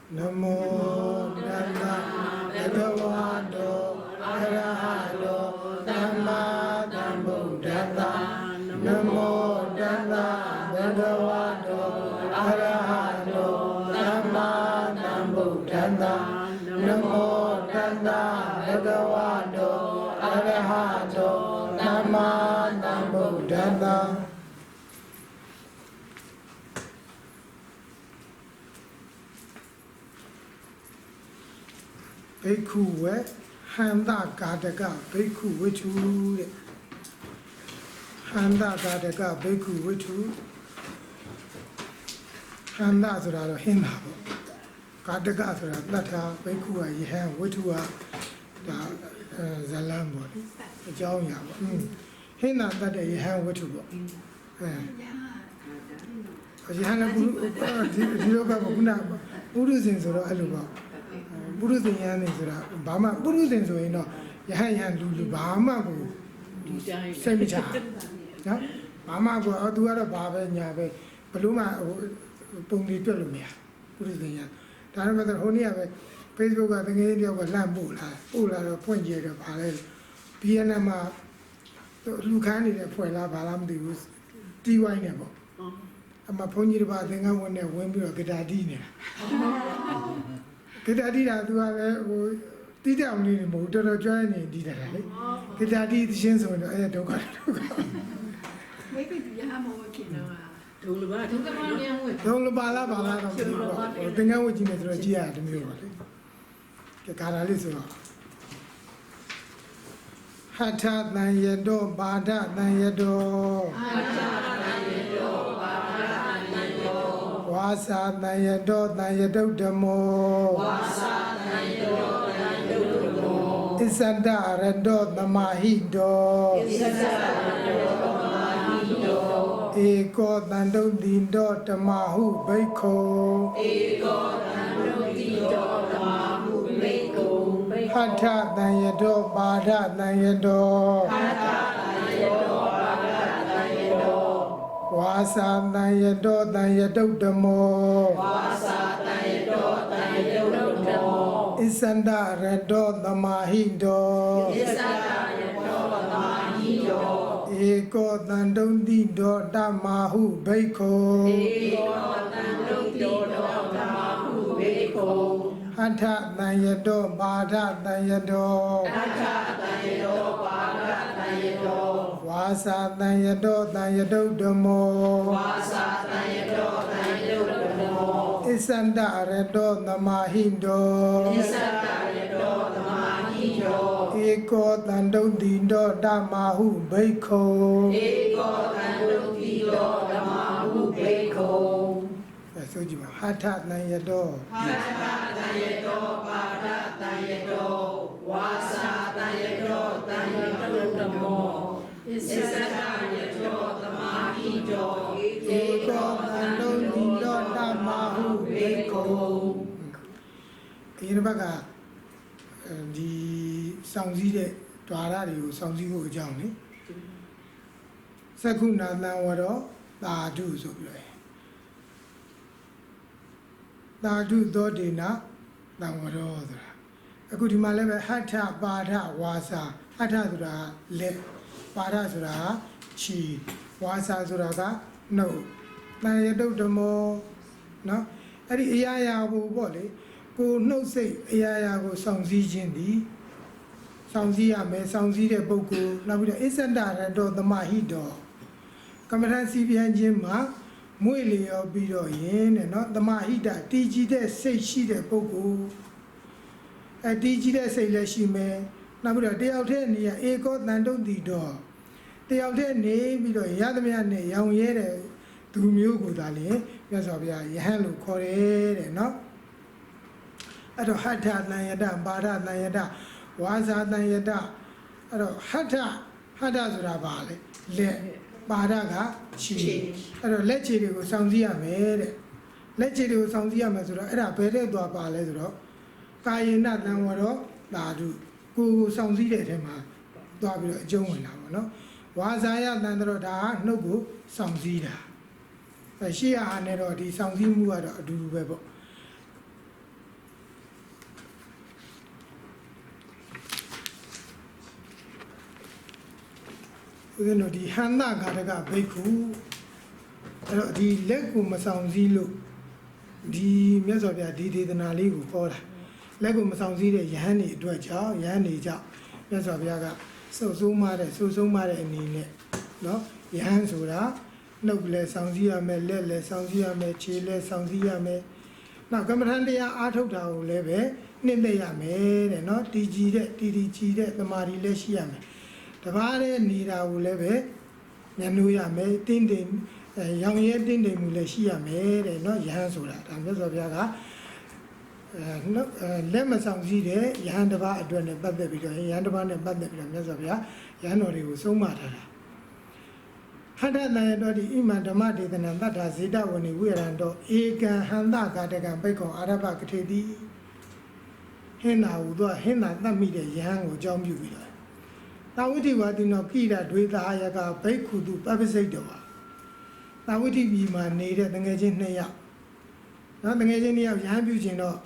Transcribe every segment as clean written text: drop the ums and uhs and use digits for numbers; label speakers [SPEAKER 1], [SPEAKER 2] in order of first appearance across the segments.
[SPEAKER 1] Namo Tassa Bhagavato Arahato Samma Sambuddhassa. Namo Tassa Bhagavato Arahato Samma Sambuddhassa. Namo Tassa Bhagavato Arahato Samma Sambuddhassa. Bhikkhu we Handa Gadaka Bhikkhu Vichu Handa Gadaka Bhikkhu Vichu Handa Sura Hinda Gadaka Sura Lata Bhikkhu Yahan Vichu Zalam body Jaunya Hinda that Yahan Vichu Yahan Diloka Buddhism Sura Aluba Buddhism Yanisra, Bama, Buddhism, so you know, Yahan Lulu, Bama, Semicha. Mama go out to other Baba and Yave, Paluma, Pungi Tulumia, Buddhism. Tanama Honia, Facebook, I think India was Lambula, Ula, Point Jet of Palel, Pianama, Lucani, the Puela, Balam, the use, Tiwinable. I'm a pony about the one that went to a Gadadina. Kita tidak tu tidak ni motor join ni tidak lagi. Kita di sini semua ada dokan.
[SPEAKER 2] Maybe dia mau kena.
[SPEAKER 1] Dulu bala tengah uji metro dia demi apa? Kekarali semua. Hatta nayado, bada nayado. Wasa nayado damo. Isanda rendo namahido. Eko nando dindo tamahu beko. Hatha nayado bada nayado. Wasa nayado damo. Isanda rendo namahido. Eko nando dindo tamahu beko. Hatha nayado bada nayado. Wasa nayado damo. Isanda rendo namahindo. Eko nando dindo tamahu beko. So you Hatha nayado. Eko nando dindo tamahu beko. Ini baga di sangsi de tuara di sangsi ko jauh ni. Sakuna nawaro tadu so biar. Tadu do dina nawaro tu. Aku di malam hatha pada wasa hatha tu dah le pada tu dah chi wasa tu dah ka no. Naya do demo no. Adi iya bu boleh. Ko no say iya ko sangsi jendi. Sangsi ame sangsi de buku. Nabi dah isanda rendo tamahido. Kameran CBN jema muili yo biro yin no tamahida tiji de say shi de buku. Tiji de say le shi me. Nabi dah dia udah ni ya eko nandong dido. Dia udah ni biro ya demi ane yang ye de. Tu miu ko dali ya so bia yahan lu khore de no. Ado hatha nayada bada nayada wasa nayada ado hatha sura ba le bada ka chi ado let chi de ko sangsi ya me de let chi de ko sangsi ya me so do ada be de twa ba le so do kayena tan waro tadu ko sangsi de the ma twa bi do ajung win la mo no wasa ya tan do daနှုတ်ကိုsangsi da ရှိရဟာနဲ့တော့ဒီဆောင်စည်းမှုကတော့အတူတူပဲပေါ့ ဦးဇင်းတို့ဒီဟန္တာဂါတကဘိက္ခုအဲ့တော့ဒီလက်ကိုမဆောင်စည်းလို့ဒီမြတ်စွာဘုရားဒီဒေသနာလေးကိုဟောတာလက်ကိုမဆောင်စည်းတဲ့ယဟန်နေအတွက်ကြောင့်ယဟန်နေကြောင့်မြတ်စွာဘုရားကစုဆုံးမတဲ့အနေနဲ့နော်ယဟန်ဆိုတာနှုတ်လည်းဆောင်စည်းရမယ်လက်လည်းဆောင်စည်းရမယ်ခြေလည်းဆောင်စည်းရမယ်နောက်ကမ္မထန်တရားအားထုတ်တာကိုလည်းပဲနှိမ့်သိရမယ်တဲ့နော်တီကြီးတဲ့သမာဓိလည်းရှိရမယ်တပါးတဲ့နေတာကိုလည်းပဲညှိုးရမယ်တင်းရောင်ရဲတင်းမှုလည်းရှိရမယ်တဲ့နော်ယဟန်ဆိုတာဒါမြတ်စွာဘုရားကလက်မဆောင်စည်းတဲ့ယဟန်တစ်ပါးအတွက်နဲ့ပတ်သက်ပြီးတော့ယဟန်တစ်ပါးနဲ့ပတ်သက်ပြီးတော့မြတ်စွာဘုရားယဟန်တော်တွေကိုဆုံးမထားတာဟဋ္ဌတယတော်ဒီဣမံဓမ္မဒေသနာတတ္ထာဇေတဝဏိဝိရံတော်ဧကံဟန္တကာတကံပိတ်ကောင်အာရပကထေတိဟင်းနာဟုသောဟင်းနာတတ်မိတဲ့ယဟန်ကိုအကြောင်းပြုပြီးတော့သာဝတိဝါတိနောကိရဒွေသာယကဘိက္ခုတုပပ္ပစိတ်တော်သာဝတိပြည်မှာနေတဲ့တငယ်ချင်း2ယောက်နော်တငယ်ချင်း2ယောက်ယဟန်ပြုခြင်းတော့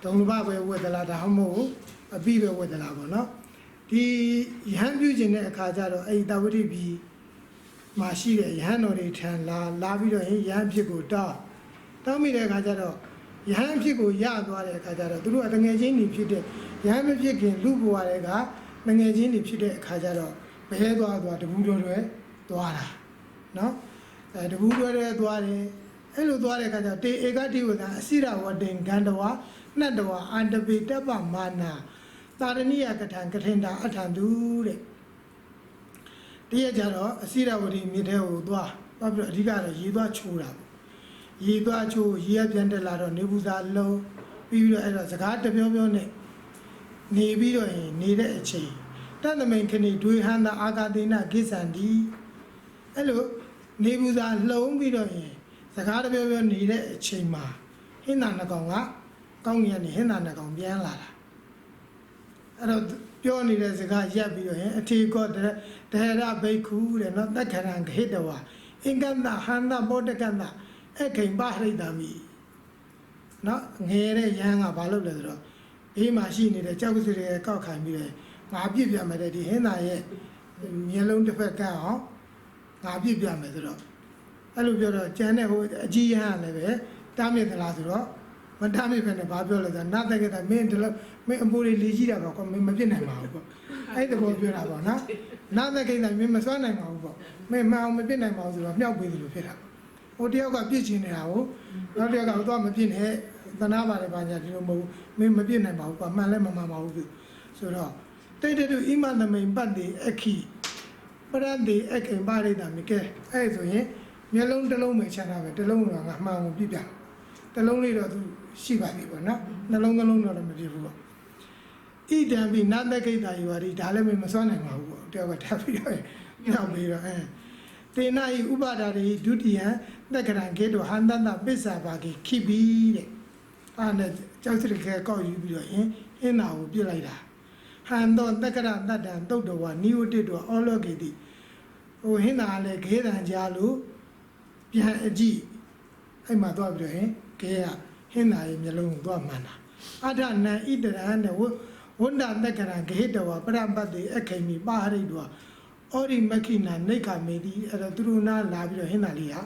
[SPEAKER 1] ဒုံလဘပဲဝတ်သလားဒါမှမဟုတ်အပိပဲဝတ်သလားပေါ့နော်ဒီယဟန်ပြုခြင်းတဲ့အခါကျတော့အဲ့ဒီသာဝတိပြည်မှာရှိတဲ့ယဟန်တော်တွေထံလာပြီးတော့ယဟန်ဖြစ်ကိုတောင်းမိတဲ့အခါကျတော့ယဟန်ဖြစ်ကိုရသွားတဲ့အခါကျတော့သူတို့ကတငယ်ချင်းတွေဖြစ်တဲ့ယဟန်မဖြစ်ခင်လူဘဝတွေကတငယ်ချင်းတွေဖြစ်တဲ့အခါကျတော့ဘဲသွားတပူတော်တွေသွားတာနော်တပူတော်တွေသွားတယ်အဲ့လိုသွားတဲ့အခါကျတေဧကတိဝဒအစိရဝတ္တင်ဂန္ဓဝနှတ်တော်အန္တပိတ္တပမာနာသာရဏိယကထံကထင်တာအထံသူတဲ့တည့်ရကြတော့အစိရဝတီမြစ်ထဲကိုသွားပြီးတော့အဓိကတော့ရေသွားချိုးတာပေါ့ရေသွားချိုးရေပြန်တက်လာတော့နေဘူးစားလုံးပြီးတော့အဲ့တော့စကားတပြောပြောနဲ့နေပြီးတော့နေတဲ့အချိန်တသမိန်ခဏိဒွေဟန္တာအာဂတိနကိစ္ဆန္တိအဲ့လိုနေဘူးစားလုံးပြီးတော့စကားတပြောပြောနေတဲ့အချိန်မှာဟင်းသာနှကောင်ကကောင်းကင်ကနေဟင်းသာနှကောင်ပြန်လာတာအဲ့တော့ပြောနေတဲ့စကားရပ်ပြီးတော့အထေကောတရဘိက္ခုတဲ့နော်တက္ကရံခေတဝါအင်္ဂန္တဟန္တဘောတကန္တအခိန်ပဟရိတမိနော်ငယ်တဲ့ယဟန်ကဘာလုပ်လဲဆိုတော့ဘေးမှာရှိနေတဲ့ကြောက်ကစတွေကောက်ခံပြီးတော့ငါပြစ်ပြမယ်တဲ့ဒီဟင်းသာရဲ့မျက်လုံးတစ်ဖက်ကအောင်ငါပြစ်ပြမယ်ဆိုတော့အဲ့လိုပြောတော့ကျန်တဲ့ဟိုအကြီးယဟန်လည်းပဲတားမြစ်သလားဆိုတော့မတားမြစ်ပဲနဲ့ဘာပြောလဲဆိုတော့နာတက်ကတာမင်းဒီလိုမင်းအပူလေးကြီးတာပေါ့မင်းမပြစ်နိုင်ပါဘူးပေါ့အဲ့ဒါပေါ်ပြောတာပေါ့နော်နာတက်ကတာမင်းမစွမ်းနိုင်ပါဘူးပေါ့မင်းမအောင်မပြစ်နိုင်ပါဘူးဆိုတော့မြောက်ပေးတယ်လို့ဖြစ်တာပေါ့ဟိုတယောက်ကပြစ်ချင်နေတာကိုနောက်တယောက်ကတော့မပြစ်နဲ့သနာပါတယ်ဘာညာဒီလိုမဟုတ်မင်းမပြစ်နိုင်ပါဘူးကွာမှန်လဲမမှန်ပါဘူးဆိုတော့တိတ်တူဣမသမိန်ပတ်တိအခီပရတိအခိန်ပါရိတာမိကဲအဲ့ဆိုရင်မျက်လုံးတစ်လုံးပဲချမ်းသာပဲတစ်လုံးကငါမှန်အောင်ပြပြတစ်လုံးလေးတော့သူရှိပါပြီပေါ့နော်နှလုံးတော့မပြဘူးပေါ့ဣဒံပိနတကိတ္တယောရီဒါလည်းမစွမ်းနိုင်ပါဘူးပေါ့တယောက်ကထပ်ပြီးတော့ပြောင်းပြီးတော့တေနဤဥပါဒာရိဒုတိယသက္ကရံကေတောဟန္တတပစ္ဆာဘာကိခိပိတဲ့အဲ့နဲ့ကျောက်စရခဲကောက်ယူပြီးတော့ဟင်းနာကိုပြစ်လိုက်တာဟန်တော့သက္ကရတတ္တံတုတ်တော်ဝနိဝတိတော်အောလောကေတိဟိုဟင်းနာလည်းခေတံကြားလို့ပြန်အကြည့်အဲ့မှာသွားပြီးတော့ခဲကဟင်းနာရဲ့မျက်လုံးကိုသွားမှန်တာအထနံဣတရံနဲ့ဝန္ဒသက္ကရံခေတဝပရပတ်တိအခိမိပါရိတောဩရိမခိနာနိခမေတိအဲ့တော့သူတို့နာလာပြီးတော့ဟင်းနာလေးက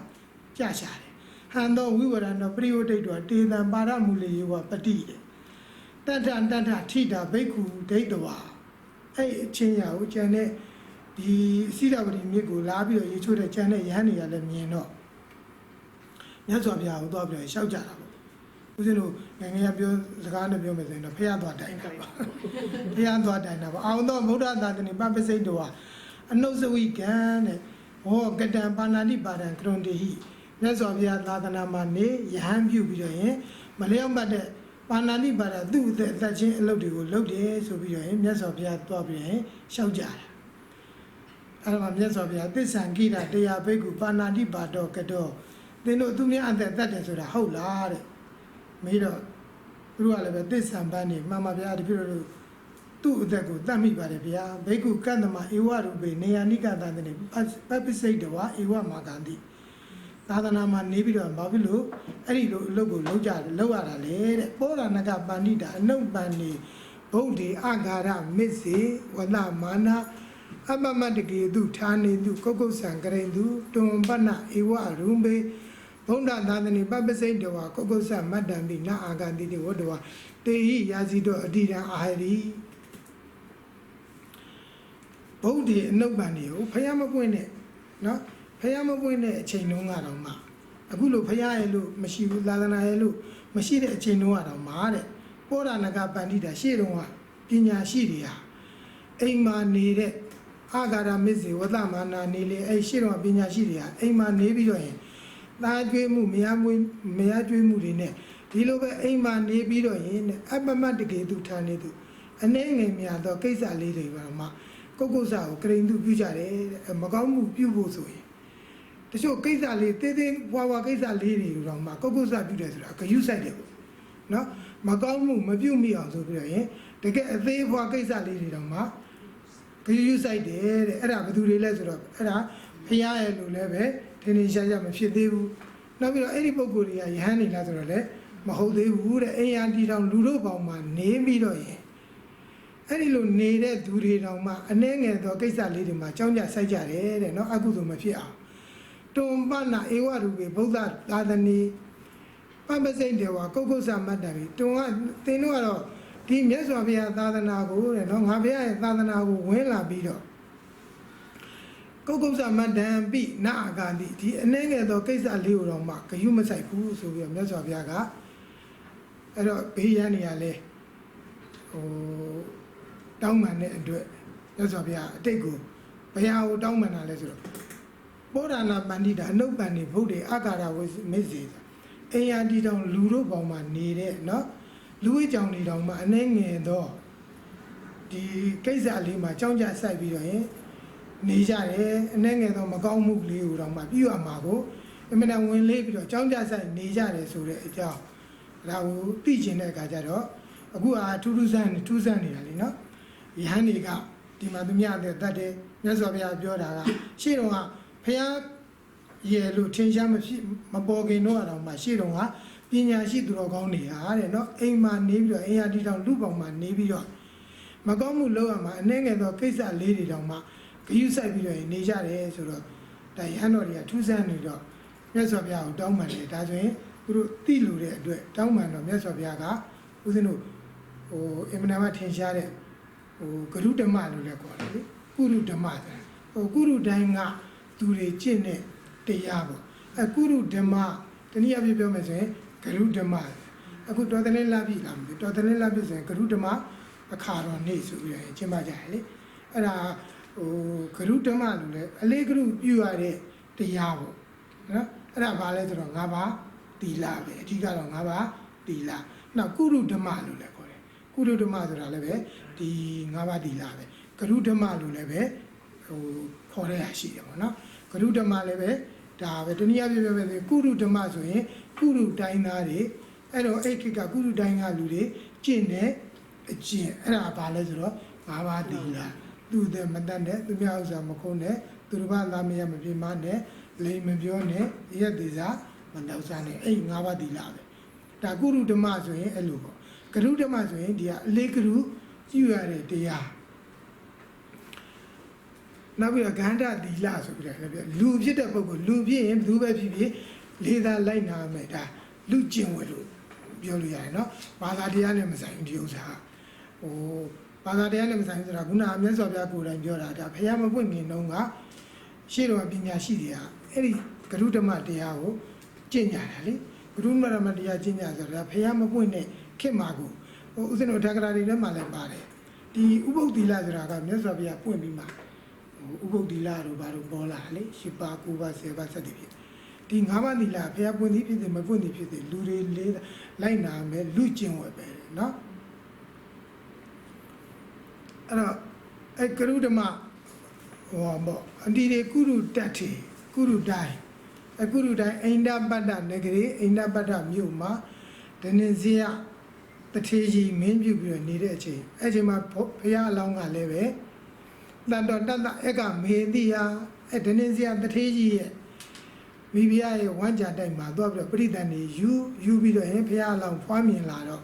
[SPEAKER 1] ကြရှာတယ်ဟန်တော့ဝိဝရဏပရိယုဒိတ်တော်တေတံပါရမူလေယောပတိတဲ့တတ္ထထိတာဘိက္ခုဒိဋ္ဌဝါအဲ့အချင်းရာကိုကျန်တဲ့ဒီစိရဝတိမြစ်ကိုလာပြီးတော့ရေချိုးတဲ့ကျန်တဲ့ရဟန်းတွေကလည်းမြင်တော့မြတ်စွာဘုရားကိုသွားပြီးတော့ရှောက်ကြတာပေါ့ဦးဇင်းတို့ငယ်ငယ်ပြောစကားနဲ့ပြောမယ်ဆိုရင်တော့ဖះသွားတိုင်တာပါဖះသွားတိုင်တာပါအောင်တော့ဗုဒ္ဓသာသနာပပ္ပစိတ်တော်အနုစဝိကံတဲ့ဟောကတံပါဏာတိပါဒံကရွန်တေဟိမြတ်စွာဘုရားသာသနာမှာနေယဟန်ပြုပြီးတော့မလျော့ပတ်တဲ့ပါဏာတိပါဒသူ့အသက်ချင်းအလုပ်တွေကိုလုပ်တယ်ဆိုပြီးတော့မြတ်စွာဘုရားသွားပြီးတော့ရှောက်ကြတာအဲ့ဒါမှမြတ်စွာဘုရားသစ္ဆံကိရတရားဘိက္ခုပါဏာတိပါတော်ကတော့သင်တို့သူများအသက်တတ်တယ်ဆိုတာဟုတ်လားတဲ့မေးတော့သူတို့ကလည်းပဲသစ္ဆံပန်းနေမှန်ပါဗျာတပြည့်တို့သူ့အသက်ကိုတတ်မိပါတယ်ဗျာဘိက္ခုကတ္တမဧဝရူပေနေယာနိကတန်တဲ့ပပ္ပစိတ်တော်ဧဝမာကံတိသာသနာမှာနေပြီးတော့ဘာဖြစ်လို့အဲ့ဒီလိုအလုပ်ကိုလုပ်ကြတယ်လုပ်ရတာလေတဲ့ပောရဏကပန္တိတာအနုပ္ပန်နေဗုဒ္ဓေအာဂါရမစ္စေဝလမာနာ အပမတကေတုဌာနေတုကုတ်ကုတ်ဆံကရိန်တုတွန်ပနဧဝရုံပေဘုံဒသာသနိပပစိတ်တဝါကုတ်ကုတ်ဆံမတ္တံပိနာအာဂန္တိတိဝတ္တဝါတေဟိယာစီတောအတိတံအာဟရိဘုဒ္ဓေအနုပ္ပန်တွေကိုဖယားမပွင့်နဲ့နော်ဖယားမပွင့်တဲ့အချိန်တုန်းကတော့မှအခုလိုဖယားရဲ့လို့မရှိဘူးသာသနာရဲ့လို့မရှိတဲ့အချိန်တုန်းကတော့မှတဲ့ပောဓာနကပန္တိတာရှေ့တုန်းကပညာရှိတွေဟာအိမ်မှာနေတဲ့အာဂါရမစ္စေဝတမာနာနေလေအဲ့ရှေ့တုန်းကပညာရှိတွေဟာအိမ်မှာနေပြီးတော့ရင်သားကျွေးမှုမယားကျွေးမှုတွေနဲ့ဒီလိုပဲအိမ်မှာနေပြီးတော့ရင်အပမတကေတုဌာနေတုအနေငယ်များတော့ကိစ္စလေးတွေပါမှကုတ်ကုတ်စာကိုကရိန်တုပြုကြတယ်မကောင်းမှုပြုဖို့ဆိုရင်တချို့ကိစ္စလေးသေးသေးဝါကိစ္စလေးတွေတော့မှကုတ်ကုတ်စာပြုတယ်ဆိုတာဂယုစိုက်တယ်ပေါ့နော်မကောင်းမှုမပြုမိအောင်ဆိုပြီးတော့ရင်တကယ်အသေးဘွားကိစ္စလေးတွေတော့မှဂယုစိုက်တယ်တဲ့အဲ့ဒါဘယ်သူတွေလဲဆိုတော့အဲ့ဒါဖျားရဲ့လို့လည်းပဲထင်ထင်ရှားရှားမဖြစ်သေးဘူးနောက်ပြီးတော့အဲ့ဒီပုံကိုယ်တွေကယဟန်နေလားဆိုတော့လည်းမဟုတ်သေးဘူးတဲ့အိမ်ယာတီတောင်လူတို့ပေါင်းမှာနေပြီးတော့ရင်အဲ့ဒီလိုနေတဲ့သူတွေတောင်မှအနှဲငယ်သောကိစ္စလေးတွေမှာကြောင်းကြစိုက်ကြတယ်တဲ့နော်အကုသိုလ်မဖြစ်အောင်တွန်ပနာဧဝရူပေဗုဒ္ဓသာသနီပပစိတ်တေဝကုတ်ကုတ်ဆမတ္တပြီတွန်ကသင်တို့ကတော့ဒီမြတ်စွာဘုရားသာသနာကိုတဲ့နော်ငါဘုရားရဲ့သာသနာကိုဝင်လာပြီးတော့ကုတ်ကုတ်ဆမတ္တံပိနာအာဂန္တိဒီအနှဲငယ်သောကိစ္စလေးကိုတော့မှဂယုမဆိုင်ဘူးဆိုပြီးတော့မြတ်စွာဘုရားကအဲ့တော့ဘေးရန်နေရလဲတောင်းပန်တဲ့အတွက်မြတ်စွာဘုရားအတိတ်ကိုဘုရားကိုတောင်းပန်တာလဲဆိုတော့ပောဓာနာပန္တိတာအနုပ္ပန်နေဗုဒ္ဓေအာကာရဝိမေစေအိယာတီတောင်လူတို့ပေါင်းမှာနေတဲ့နော်လူဝိကြောင်တွေတောင်မှအနှဲငယ်သောဒီကိစ္စလေးမှာကြောင်းကြစိုက်ပြီးတော့ရင်နေကြတယ်အနှဲငယ်သောမကောင်းမှုလေးကိုတောင်မှပြုရမှာကိုအမှန်တန်ဝင်လေးပြီးတော့ကြောင်းကြစိုက်နေကြတယ်ဆိုတဲ့အကြောင်းဒါကိုသိကျင်တဲ့အခါကျတော့အခုထူးထူးဆန်းနေတာလीနော်ယဟန်တွေကဒီမှာသူများတဲ့တတ်တယ်မြတ်စွာဘုရားပြောတာကရှေ့တော့ကဘုရားရဲ့လို့ထင်ရှားမပေါ်ခင်တော့အောင်မှရှေ့တော့ကပညာရှိသူတော်ကောင်းတွေဟာတဲ့နော်အိမ်မှာနေပြီးတော့အိမ်ယာတီတောင်လူပေါင်းမှာနေပြီးတော့မကောင်းမှုလုပ်ရမှာအနှဲငယ်သောကိစ္စလေးတွေတောင်မှဂယုစိုက်ပြီးတော့နေကြတယ်ဆိုတော့ဒါရဟန်းတော်တွေကထူးဆန်းနေတော့မြတ်စွာဘုရားကိုတောင်းပန်တယ်ဒါဆိုရင်သူတို့သိလို့တဲ့အတွက်တောင်းပန်တော့မြတ်စွာဘုရားကဦးဇင်းတို့အင်မနာမထင်ရှားတဲ့ဂရုဓမ္မလို့လည်းခေါ်တယ်လေကုရုဓမ္မတဲ့ကုရုတိုင်းကသူတွေကျင့်တဲ့တရားပေါ့ကုရုဓမ္မတနည်းအားဖြင့်ပြောမယ်ဆိုရင်ဂရုဓမ္မအခုတော်တယ်လာပြီလားမသိတော်တယ်လာပြီဆိုရင်ဂရုဓမ္မအခါတော်နေ့ဆိုပြီးတော့ကျင့်ပါကြတယ်လေအဲ့ဒါဂရုဓမ္မလို့လည်းအလေးဂရုပြုရတဲ့တရားပေါ့နော်အဲ့ဒါဘာလဲဆိုတော့၅ပါးသီလပဲအဓိကတော့၅ပါးသီလနောက်ကုရုဓမ္မလို့လည်းခေါ်တယ်ကုရုဓမ္မဆိုတာလည်းပဲဒီ၅ပါးသီလပဲဂရုဓမ္မလို့လည်းပဲခေါ်ရရှိတယ်ပေါ့နော်ဂရုဓမ္မလည်းပဲဒါပဲတနည်းအားဖြင့်ပြောမယ်ဆိုကုရုဓမ္မဆိုရင်ကုရုတိုင်းသားတွေအဲ့တော့အဲ့ခေတ်ကကုရုတိုင်းကလူတွေကျင့်တဲ့အကျင့်အဲ့ဒါဘာလဲဆိုတော့၅ပါးသီလသူတဲ့မတတ်တဲ့သူများဥစ္စာမခုံးတဲ့သူတစ်ပါးသားမရမပြမနဲ့လိမ်မပြောနဲ့ရက်သေးစားမတောက်စားနဲ့အဲ့၅ပါးသီလပဲဒါကုရုဓမ္မဆိုရင်အဲ့လိုပေါ့ဂရုဓမ္မဆိုရင်ဒီကအလေးဂရုပြုရတဲ့တရားနောက်ပြီးတော့ဂန္ဓသီလဆိုပြီးတော့လူဖြစ်တဲ့ပုဂ္ဂိုလ်လူဖြစ်ရင်လူပဲဖြစ်ဖြစ်လေးသာလိုက်နာမယ်ဒါလူကျင့်ဝတ်လို့ပြောလို့ရတယ်နော်ဘာသာတရားနဲ့မဆိုင်ဘူးဒီဥစ္စာဘာသာတရားနဲ့မဆိုင်ဘူးဆိုတာခုနအမြတ်စွာဘုရားကိုယ်တိုင်ပြောတာဒါဘုရားမပွင့်ခင်တုန်းကရှေ့တော်ပညာရှိတွေကအဲ့ဒီဂရုဓမ္မတရားကိုကျင့်ကြတာလေဂရုဓမ္မတရားကျင့်ကြဆိုတာဘုရားမပွင့်တဲ့ခေတ်မှာကိုဥစဉ်တို့ဓာကရာတွေထဲမှာလည်းပါတယ်ဒီဥပုပ်သီလဆိုတာကမြတ်စွာဘုရားပွင့်ပြီးမှဥပုပ်သီလတို့ဘာလို့ပေါ်လာလေ၈ပါး၉ပါး၁၀ပါးဆက်တည်ဖြစ်ဒီ၅ပါးသီလဘုရားပွင့်သည်ဖြစ်သည်မပွင့်သည်ဖြစ်သည်လူတွေလေးလိုက်နာမယ်လူကျင့်ဝတ်ပဲเนาะအဲ့တော့အဲ့ကရုဓမ္မပေါ့အန္တိရေကုရုတတ်ထေကုရုတိုင်းအခုလူတိုင်းအိန္ဒပတ္တနဂရီအိန္ဒပတ္တမြို့မှာဒနင်ဇေယတထေကြီးမင်းပြုပြီးတော့နေတဲ့အချိန်အဲ့ချိန်မှာဘုရားအလောင်းကလည်းပဲတန်တော်တတ်အကမေတိဟာအဲ့ဒနင်ဇေယတထေကြီးရဲ့မိဖုရားရဲ့ဝမ်းကြတိုက်မှာသွားပြီးတော့ပရိသတ်နေယူပြီးတော့ဘုရားအလောင်းဖွားမြင်လာတော့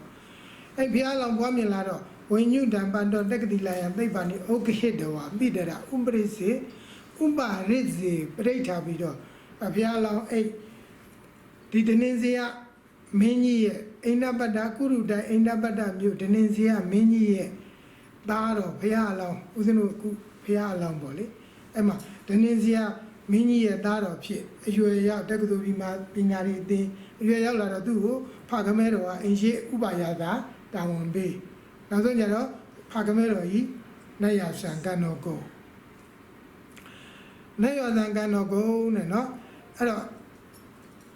[SPEAKER 1] အဲ့ဘုရားအလောင်းဖွားမြင်လာတော့ ဝိညုတံပန္တောတက္ကတိလာယံသိဗ္ဗာနိဩကဟိတဝါပိတရဥပရိစေဥပရိစေပရိဋ္ဌာပြီးတော့ဘုရားလောင်းအဲ့ဒီတနင်္ဇယမင်းကြီးရဲ့အိန္ဒပတ္တကုရုတိုင်အိန္ဒပတ္တမြို့တနင်္ဇယမင်းကြီးရဲ့သားတော်ဘုရားလောင်းဦးဇင်းတို့ခုဘုရားလောင်းပေါ့လေအဲ့မှာတနင်္ဇယမင်းကြီးရဲ့သားတော်ဖြစ်အရွယ်ရောက်တက္ကသိုလ်ဒီမှာပညာရေးအသင်းအရွယ်ရောက်လာတော့သူ့ကိုဖခမဲတော်ကအင်ရှိဥပါယသာတာဝန်ပေးနောက်ဆုံးကျတော့ဖခမဲတော်ကြီးနတ်ရဆံကံတော်ကိုနတ်ရဆံကံတော်ကိုနဲ့နော်အဲ့တော့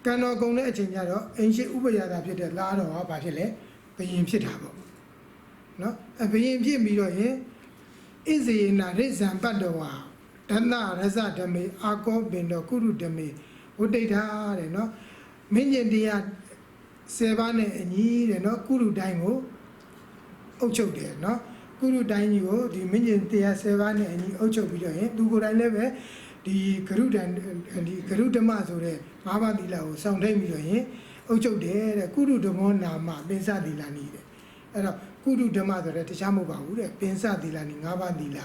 [SPEAKER 1] ကံတော်ကုံတဲ့အချိန်ကျတော့အင်ရှိဥပယသာဖြစ်တဲ့လားတော်ကဘာဖြစ်လဲဘယင်ဖြစ်တာပေါ့နော်အဘယင်ဖြစ်ပြီးတော့ရင်ဣဇေနရိဇံပတ္တဝါဒဏရဇဓမေအာကောပင်တော်ကုရုဓမေဝဋ္ဌိထာတဲ့နော်မင်းကျင်တရား10ပါးနဲ့အညီတဲ့နော်ကုရုတိုင်းကိုအုပ်ချုပ်တယ်နော်ကုရုတိုင်းကြီးကိုဒီမင်းကျင်တရား10ပါးနဲ့အညီအုပ်ချုပ်ပြီးတော့ရင်သူကိုယ်တိုင်လည်းပဲဒီဂရုဒံဒီဂရုဓမ္မဆိုတဲ့၅ပါးသီလကိုစောင့်ထိန်ပြီးတော့ရင်အုပ်ချုပ်တယ်တဲ့ကုရုဓမ္မောနာမပင်စသီလနည်းတဲ့အဲ့တော့ကုရုဓမ္မဆိုတဲ့တခြားမဟုတ်ပါဘူးတဲ့ပင်စသီလနည်း၅ပါးသီလ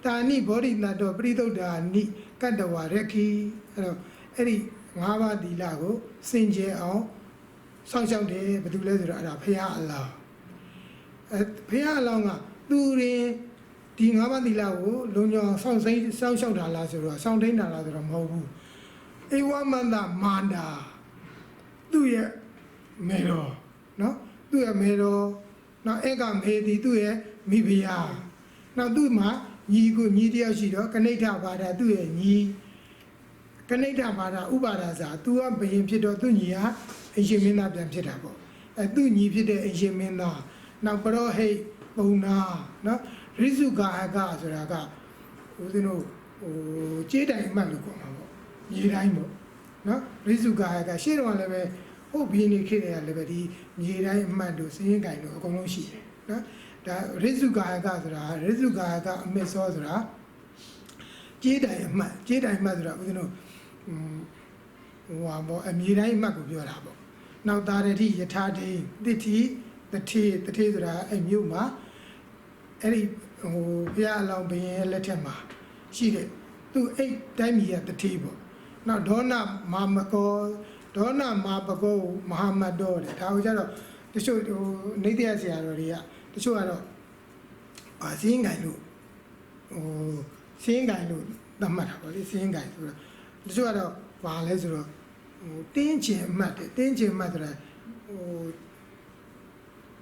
[SPEAKER 1] တာနိဘောဓိတ္တောပရိသုဒ္ဓာနိကတ္တဝရခိအဲ့တော့အဲ့ဒီ၅ပါးသီလကိုစင်ကြယ်အောင်စောင့်ရှောက်တယ်ဘယ်သူလဲဆိုတော့အဲ့ဒါဘုရားအလောင်းဘုရားအလောင်းကသူရင်ဒီ၅ပါးသီလကိုလုံညောင်စောင့်ရှောက်တာလားဆိုတော့စောင့်ထိန်တာလားဆိုတော့မဟုတ်ဘူးဧဝမန္တမာန္တာသူ့ရဲ့မေတော်နော်သူ့ရဲ့မေတော်နောက်ဧကမေတီသူ့ရဲ့မိဖုရားနောက်သူ့မှာညီကိုညီတယောက်ရှိတော့ကနိဋ္ဌဘာဒသူ့ရဲ့ညီကနိဋ္ဌဘာဒဥပါဒစာသူကဘယင်ဖြစ်တော့သူ့ညီဟာအရှင်မင်းသားပြန်ဖြစ်တာပေါ့သူ့ညီဖြစ်တဲ့အရှင်မင်းသားနောက်ပရောဟိတ်ပုံနာနော်ရိစုကာဟကဆိုတာကဦးဇင်းတို့ကြေးတိုင်အမှတ်လို့ခေါ်မှာပေါ့မြေတိုင်းပေါ့နော်ရိစုကာဟကရှေ့တော့လည်းပဲဟုတ်ဘီနေခေတ်တွေကလည်းပဲဒီမြေတိုင်းအမှတ်တို့စင်းရင်ကင်တို့အကုန်လုံးရှိတယ်နော်ဒါရိစုကာဟကဆိုတာရိစုကာဟကအမစ်စောဆိုတာကြေးတိုင်အမှတ်ဆိုတာဦးဇင်းတို့ဟိုဟာပေါ့အမြေတိုင်းအမှတ်ကိုပြောတာပေါ့နောက်တာရတိယထာတိတိတိတထေဆိုတာအဲ့မြို့မှာအဲ့ဒီဟိုဘုရားအလောင်းဘုရင်လက်ထက်မှာရှိတဲ့သူအဲ့တိုင်းပြည်ကတထေပေါ့နောက်ဒေါနမာမကောဒေါနမာပကောမဟာမတ်တော်တဲ့ဒါကိုကြတော့တချို့ဟိုနေတရားဆရာတော်တွေကတချို့ကတော့စင်းကိုင်လို့ဟိုစင်းကိုင်လို့သတ်မှတ်တာပေါ့လေစင်းကိုင်ဆိုတော့တချို့ကတော့ဘာလဲဆိုတော့ဟိုတင်းကျင်အမှတ်တယ်တင်းကျင်အမှတ်ဆိုတာဟို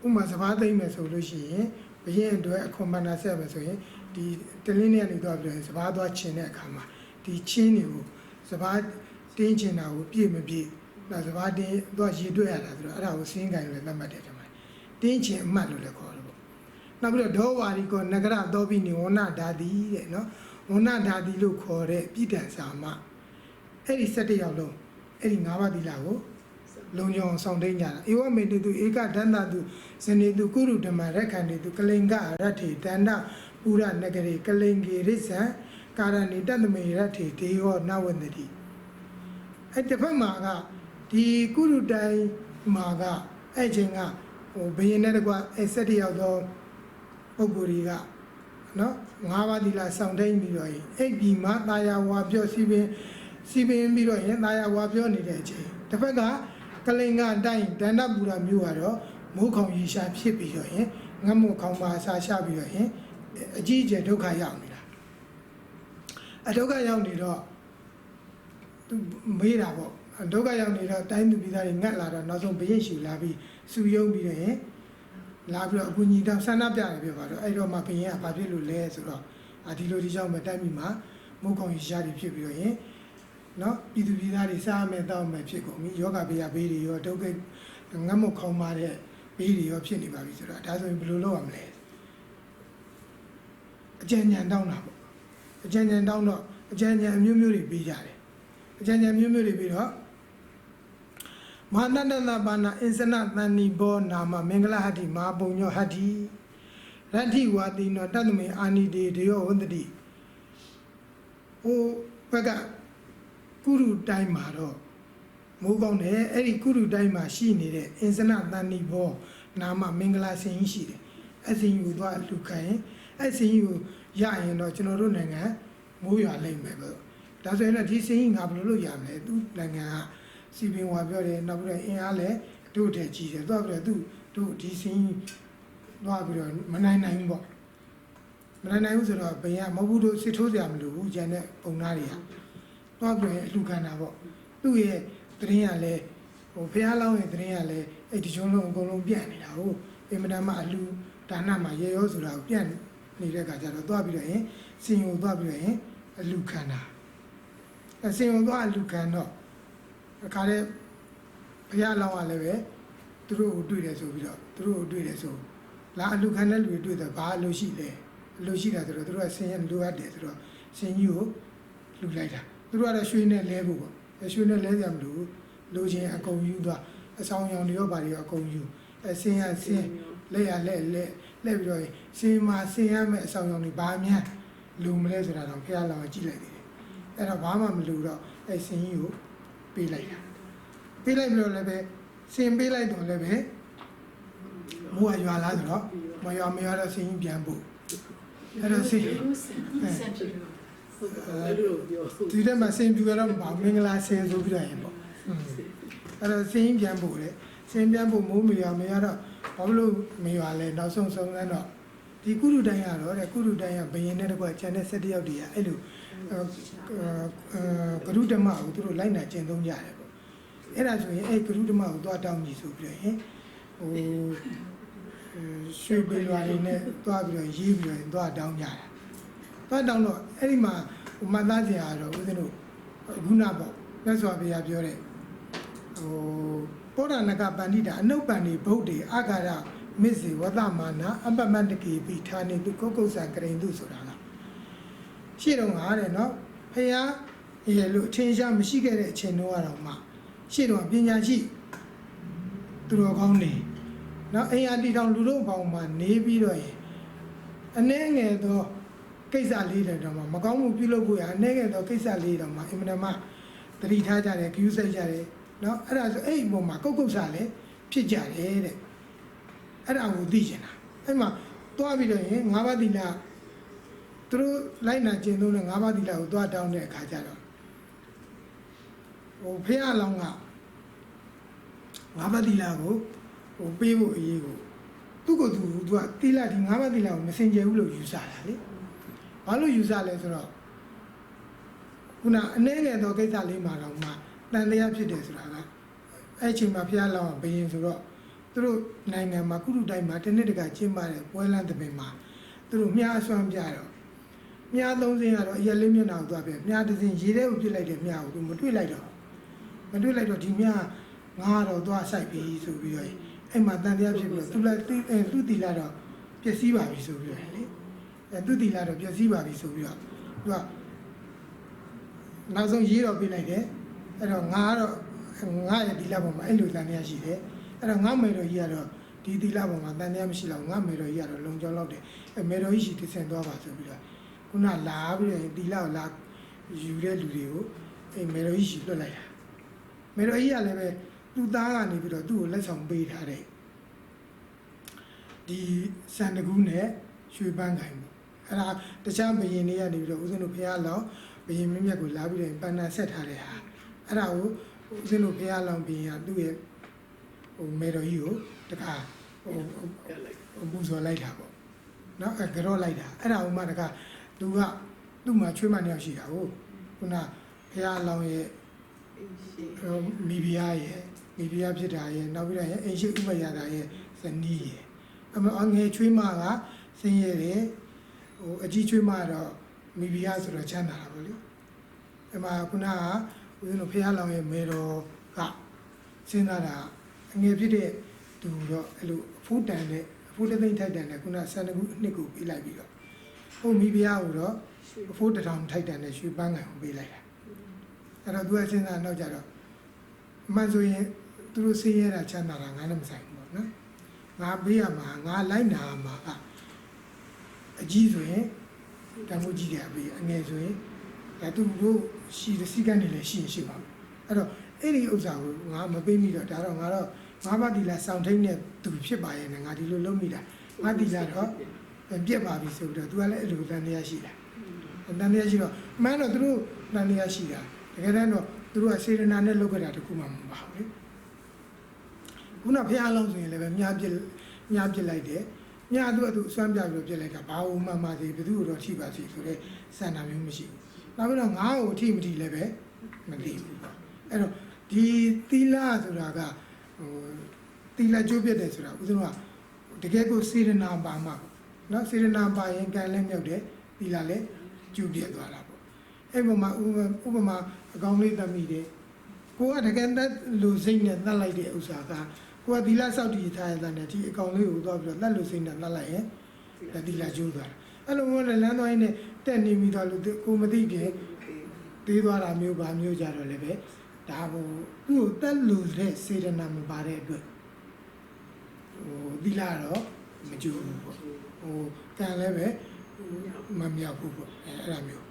[SPEAKER 1] ဥမာစဘာသိမ့်မယ်ဆိုလို့ရှိရင်ဘရင်အတွက်အခွန်မနာဆက်မယ်ဆိုရင်ဒီတလင်းနဲ့နေတော့ပြီးစဘာသွားချင်တဲ့အခါမှာဒီချင်းတွေကိုစဘာတင်းချင်တာကိုပြည့်မပြည့်ဒါစဘာတင်းသွားရေတွက်ရတာဆိုတော့အဲ့ဒါကိုစင်းကိုင်လို့သတ်မှတ်တယ်ဒီမှာတင်းချင်အမှတ်လို့လည်းခေါ်တယ်ပေါ့နောက်ပြီးတော့ဒေါဝါရီကောနဂရသောပိနိဝဏဓာတိတဲ့နော်ဝဏဓာတိလို့ခေါ်တဲ့ပြည်တန်စာမအဲ့ဒီ17ယောက်လုံးအဲ့ဒီ5ပါးသီလကိုလုံညောင်ဆောင်တိန်ကြတာဧဝမေတုဧကဒန္တတုဇနေတုကုရုဓမ္မရက္ခန္တိတုကလိင်္ဂရတ္ထေတန္တပူရနဂရေကလိင်္ဂေရိဇံကာရဏိတတမေရတ္ထေဒေဟောနဝန္တိအဲ့တစ်ဖက်မှာကဒီကုရုတိုင်မှာကအဲ့ချိန်ကဟိုဘယင်းနဲ့တကွအဲ့17ယောက်သောပုဂ္ဂိုလ်တွေကနော်5ပါးသီလဆောင်တိန်ပြီးတော့အဲ့ဒီမှာတာယာဝါပြောစီပင်ပြီးတော့ရင်တာယာဝါပြောနေတဲ့အချိန်တစ်ဖက်ကကလိင်္ဂအတိုင်းဒန္တပူရမျိုးကတော့မိုးခေါင်ရေရှားဖြစ်ပြီးတော့ရင်ငတ်မို့ခေါင်ပါဆာရှာပြီးတော့ရင်အကြီးအကျယ်ဒုက္ခရောက်နေတာအဒုက္ခရောက်နေတော့သူမေးတာပေါ့ဒုက္ခရောက်နေတော့တိုင်းသူပြည်သားတွေငတ်လာတော့နောက်ဆုံးဘရင်ရှူလာပြီးစူယုံပြီးတော့ရင်လာပြီးတော့အကူညီတောင်းဆန္ဒပြတယ်ပြောပါတော့အဲ့တော့မှဘရင်ကဘာဖြစ်လို့လဲဆိုတော့ဒီလိုဒီကြောင့်မတိုင်းပြည်မှာမိုးခေါင်ရေရှားတွေဖြစ်ပြီးတော့ရင်နော်ပြည်သူပြည်သားတွေစားမယ်တောင်းမယ်ဖြစ်ကုန်ပြီယောဂဘေးဘေးတွေရောဒုက္ခငတ်မခေါင်းမာတဲ့ဘေးတွေရောဖြစ်နေပါပြီဆိုတော့ဒါဆိုရင်ဘယ်လိုလုပ်ရမလဲအကြံဉာဏ်တောင်းတာပေါ့အကြံဉာဏ်တောင်းတော့အကြံဉာဏ်အမျိုးမျိုးတွေပြီးကြတယ်အကြံဉာဏ်မျိုးမျိုးတွေပြီးတော့မဟာနန္ဒပါဏအင်စနသန္နိဘောနာမမင်္ဂလဟတ္တိမဟာပုံညောဟတ္တိရတ္ထိဝါတိနောတတ္တမေအာနိတေဒေယောဝန္တိဟိုဘက်ကကုရုတိုင်းမှာတော့မိုးကောင်းတယ်အဲ့ဒီကုရုတိုင်းမှာရှိနေတဲ့အင်စနသန္နိဘောနာမမင်္ဂလာစင်ကြီးရှိတယ် အစင်ယူသွားလူခိုင်းအစင်ယူရရင်တော့ကျွန်တော်တို့နိုင်ငံမိုးရွာလိမ့်မယ်ပေါ့ဒါဆိုရင်လည်းဒီစင်ကြီးငါဘယ်လိုလုပ်ရမလဲသူနိုင်ငံကစီပင်ဝါပြောတယ်နောက်ပြီးတော့အင်အားလည်းတို့တဲ့ကြီးတယ်သွားပြီးတော့တို့ဒီစင်ကြီးသွားပြီးတော့မနိုင်နိုင်ဘူးပေါ့မနိုင်နိုင်ဘူးဆိုတော့ဘယ်ကမဟုတ်ဘူးတို့စစ်ထိုးစရာမလိုဘူးကျန်တဲ့ပုံသားတွေကသွားပြီးတော့အလှခံတာပေါ့သူ့ရဲ့တရင်ကလည်းဟိုဖះလောင်းရဲ့တရင်ကလည်းအဲ့ဒီကျုံးလုံးအကုန်လုံးပြန့်နေတာဟုတ်အင်မတန်မှအလှဒါနမှာရေရောဆိုတာကိုပြန့်နေတဲ့အခါကျတော့သွားပြီးတော့ရင်စင်ကိုသွားပြီးတော့ရင်အလှခံတာအစင်ကိုသွားအလှခံတော့အခါတဲ့ဖះလောင်းကလည်းပဲသူတို့ကိုတွေ့တယ်ဆိုပြီးတော့သူတို့ကိုတွေ့တယ်ဆိုလာအလှခံတဲ့လူတွေတွေ့တော့ဘာအလှရှိလဲအလှရှိတာဆိုတော့သူတို့ကဆင်ရလိုအပ်တယ်ဆိုတော့ဆင်ကြီးကိုလှူလိုက်တာသူတို့ကတော့ရွှေနဲ့လဲဖို့ပေါ့ရွှေနဲ့လဲကြမလို့လိုချင်အကုန်ယူသွားအဆောင်ရောင်တွေရောဘာတွေရောအကုန်ယူဆင်ရဆင်လက်ရလက်ပြီးတော့ဆင်မှာဆင်ရမယ့်အဆောင်ရောင်တွေဘာများလူမလဲဆိုတာတော့ဖះလောင်းကြည့်လိုက်တယ်အဲ့တော့ဘာမှမလူတော့အဲ့ဆင်ကြီးကိုပေးလိုက်တာပေးလိုက်ပြီးတော့လည်းပဲဆင်ပေးလိုက်တော့လည်းပဲမိုးရွာလာဆိုတော့မရွာတော့ဆင်ကြီးပြန်ပို့အဲ့တော့ဆင်ဒီထဲမှာဆင်ပြူကတော့ဘာမင်္ဂလာဆင်ဆိုပြီးတော့ရင်ပေါ့အဲ့တော့ဆင်ကြီးပြန်ပို့တယ်ဆင်ပြန်ပို့မိုးမရွာတော့ဘာလို့မရွာလဲနောက်ဆုံးဆုံးလန်းတော့ဒီကုရုတိုင်းကတော့တဲ့ကုရုတိုင်းကဘယင်းနဲ့တကွကျန်တဲ့7ယောက်တည်းကအဲ့လိုဂရုဓမ္မကိုသူတို့လိုက်နာကျင့်သုံးကြတယ်ပေါ့အဲ့ဒါဆိုရင်အဲ့ဂရုဓမ္မကိုသွားတောင်းကြည့်ဆိုပြီးတော့ရင်ဟိုရွှေပေလွာတွေနဲ့သွားပြီးတော့ရေးပြီးတော့သွားတောင်းကြတာသွားတောင်းတော့အဲ့ဒီမှာမှတ်သားစရာတော့ဦးဇင်းတို့ခုနပေါ့မြတ်စွာဘုရားပြောတဲ့ဟိုပောဓနကပန္တိတာအနုပ္ပန္နိဗုဒ္ဓေအာဂါရမစ္စေဝတ္တမာနအပ္ပမတ္တကေပိဌာနေတုကုက္ကုဆံကရိန်တုဆိုတာကရှင်းတော့ငါတဲ့နော်ဖះရဲ့လို့အထင်ရှားမရှိခဲ့တဲ့အချိန်တော့ကတော့မှရှင်းတော့ပညာရှိသူတော်ကောင်းနေနော်အိမ်အတီတောင်လူတို့ဘောင်မှာနေပြီးတော့ရင်အနှဲငယ်သောကိစ္စလေးတွေတော့မကောင်းမှုပြုလုပ်ဖို့ရအနှဲငယ်သောကိစ္စလေးတော့မှအင်မတန်မှတတိထားကြတယ်ဂရုစိုက်ကြတယ်နော်အဲ့ဒါဆိုအဲ့ဒီပုံမှာကုတ်ကုတ်စားလည်းဖြစ်ကြတယ်တဲ့အဲ့ဒါကိုသိချင်တာအဲ့မှာတွားပြီးတော့ရင်၅ပါးသီလသူတို့လိုက်နာကျင့်သုံးတဲ့၅ပါးသီလကိုတွားတောင်းတဲ့အခါကျတော့ဟိုဖះလောင်းက၅ပါးသီလကိုဟိုပေးဖို့အရေးကိုသူ့ကိုသူကသီလဒီ၅ပါးသီလကိုမစင်ကြယ်ဘူးလို့ယူဆတာလေဘာလို့ယူဆလဲဆိုတော့ခုနအနှဲငယ်သောကိစ္စလေးမှာတော့မှတန်တရားဖြစ်တယ်ဆိုတာကအဲ့ချိန်မှာဖះလောင်းကဘယင်ဆိုတော့သူတို့နိုင်ငံမှာကုရုတိုင်းမှာတနစ်တကကျင်းပတဲ့ပွဲလမ်းတစ်ပင်မှာသူတို့မြားအစွမ်းပြတော့မြား၃စင်းကတော့အရက်လေးမျက်နှာကိုသွားပြမြားတစ်စင်းရေထဲကိုပြစ်လိုက်တဲ့မြားကိုသူမတွေ့လိုက်တော့ဒီမြားငါတော့သွားဆိုင်ပြီဆိုပြီးတော့အဲ့မှာတန်တရားဖြစ်ပြီးတော့သူတီလာတော့ပျက်စီးပါပြီဆိုပြီးတော့လေအဲ့သူတီလာတော့ပျက်စီးပါပြီဆိုပြီးတော့သူကနောက်ဆုံးရေးတော့ပြလိုက်တယ်အဲ့တော့ငါရဲ့ဒီလာပေါ်မှာအဲ့လိုတန်တရားရှိတယ်အဲ့တော့ငါမေတော်ကြီးကတော့ဒီသီလပေါ်မှာတန်တရားမရှိတော့ငါမေတော်ကြီးကတော့လုံကျော်လောက်တယ်အဲ့မေတော်ကြီးရှိတည်ဆင်သွားပါဆိုပြီးတော့ခုနလာပြီးတော့သီလကိုလာယူတဲ့လူတွေကိုအဲ့မေတော်ကြီးရှိလွတ်လိုက်တာမေတော်ကြီးကလည်းပဲသူ့သားကနေပြီးတော့သူ့ကိုလက်ဆောင်ပေးထားတဲ့ဒီစံတကူးနဲ့ရွှေပန်းခိုင်ပေါ့အဲ့ဒါတခြားဘယင်တွေကနေပြီးတော့ဦးဇင်းတို့ဖះလောင်းဘယင်မြတ်ကိုလာပြီးတော့ပန်းနာဆက်ထားတဲ့ဟာအဲ့ဒါကိုဦးဇင်းတို့ဖះလောင်းဘယင်ကသူ့ရဲ့ဟိုမေတော်ကြီးကိုတခါဟိုပူဇော်လိုက်တာပေါ့နော်ကြော့လိုက်တာအဲ့ဒါဥမာတခါသူကသူ့မှာချွေးမနှစ်ယောက်ရှိတာဟုတ်ခုနဖះလောင်းရဲ့မိဖုရားရဲ့မိဖုရားဖြစ်တာရဲ့နောက်ပြီးတော့အိမ်ရှိဥပယတာရဲ့ဇနီးရဲ့အငယ်ချွေးမကဆင်းရဲတယ်ဟိုအကြီးချွေးမတော့မိဖုရားဆိုတော့ချမ်းသာတာပေါ့လေအဲ့မှာခုနကဦးဇင်းတို့ဖះလောင်းရဲ့မေတော်ကစဉ်းစားတာအငယ်ဖြစ်တဲ့သူတော့အဲ့လိုအဖိုးတန်တဲ့အဖိုးတစ်သိန်းထိုက်တန်တဲ့ခုန12ခုအနှစ်ကိုပေးလိုက်ပြီးတော့ဟိုမိဖုရားကိုတော့အဖိုး1000ထိုက်တန်တဲ့ရွှေပန်းကန်ကိုပေးလိုက်တာအဲ့တော့သူကစဉ်းစားတော့ကြတော့အမှန်ဆိုရင်သူတို့ဆေးရတာချမ်းသာတာငါလည်းမဆိုင်ဘူးပေါ့နော်ငါပေးရမှာငါလိုက်နာမှာကအကြီးဆိုရင်တမိုးကြီးတယ်အပေးအငယ်ဆိုရင်ဒါသူတို့ရှိတဲ့စီကန်းတွေလည်းရှိပါဘူးအဲ့တော့အဲ့ဒီဥစ္စာကိုငါမပေးမိတော့ဒါတော့ငါတော့ငါးပါးဒီလာစောင့်ထိန်တဲ့သူဖြစ်ပါရဲ့နဲ့ငါဒီလိုလုပ်မိတာ ငါတီလာတော့ပြက်ပါပြီဆိုပြီးတော့သူကလည်းအဲ့လိုတန်တရားရှိတာတန်တရားရှိတော့မှန်းတော့သူတို့တန်တရားရှိတာတကယ်တမ်းတော့သူတို့ကစေတနာနဲ့လုပ်ခဲ့တာတခုမှမပါဘူးလေခုနဖះလောင်းဆိုရင်လည်းပဲမြားပြစ်လိုက်တယ်မြားသူကသူအစွမ်းပြပြီးတော့ပြစ်လိုက်တာဘာလို့မှမသေးဘယ်သူတော့ထိပါစီဆိုတော့စံနာမျိုးမရှိဘူးနောက်ပြီးတော့ငါ့ကိုထိမထိလည်းပဲမသိဘူးပေါ့အဲ့တော့ဒီသီလဆိုတာကသီလကျိုးပြတယ်ဆိုတာဦးဇင်းကတကယ်ကိုစေရနာပါမှာပေါ့နော်စေရနာပါရင်ကံလည်းမြောက်တယ်သီလလည်းကျိုးပြသွားတာပေါ့အဲ့ပေါ်မှာဥပမာအကောင်လေးသမီးတွေကိုကတကယ်တတ်လူစိတ်နဲ့တတ်လိုက်တဲ့ဥစ္စာကကိုကသီလစောင့်တည်ထားရတဲ့ဒီအကောင်လေးကိုသွားပြီးတော့တတ်လူစိတ်နဲ့တတ်လိုက်ရင်သီလကျိုးသွားတာအဲ့လိုမျိုးလမ်းသွားရင်းနဲ့တက်နေပြီးတော့လူကိုမသိပြင်သေးသွားတာမျိုးပါမျိုးကြတော့လည်းပဲဒါကိုသူ့ကိုတက်လူတဲ့စေတနာမပါတဲ့အတွက်သီလတော့မကျိုးဘူးပေါ့ကံလည်းပဲမမြောက်ဘူးပေါ့အဲ့ဒါမျိုး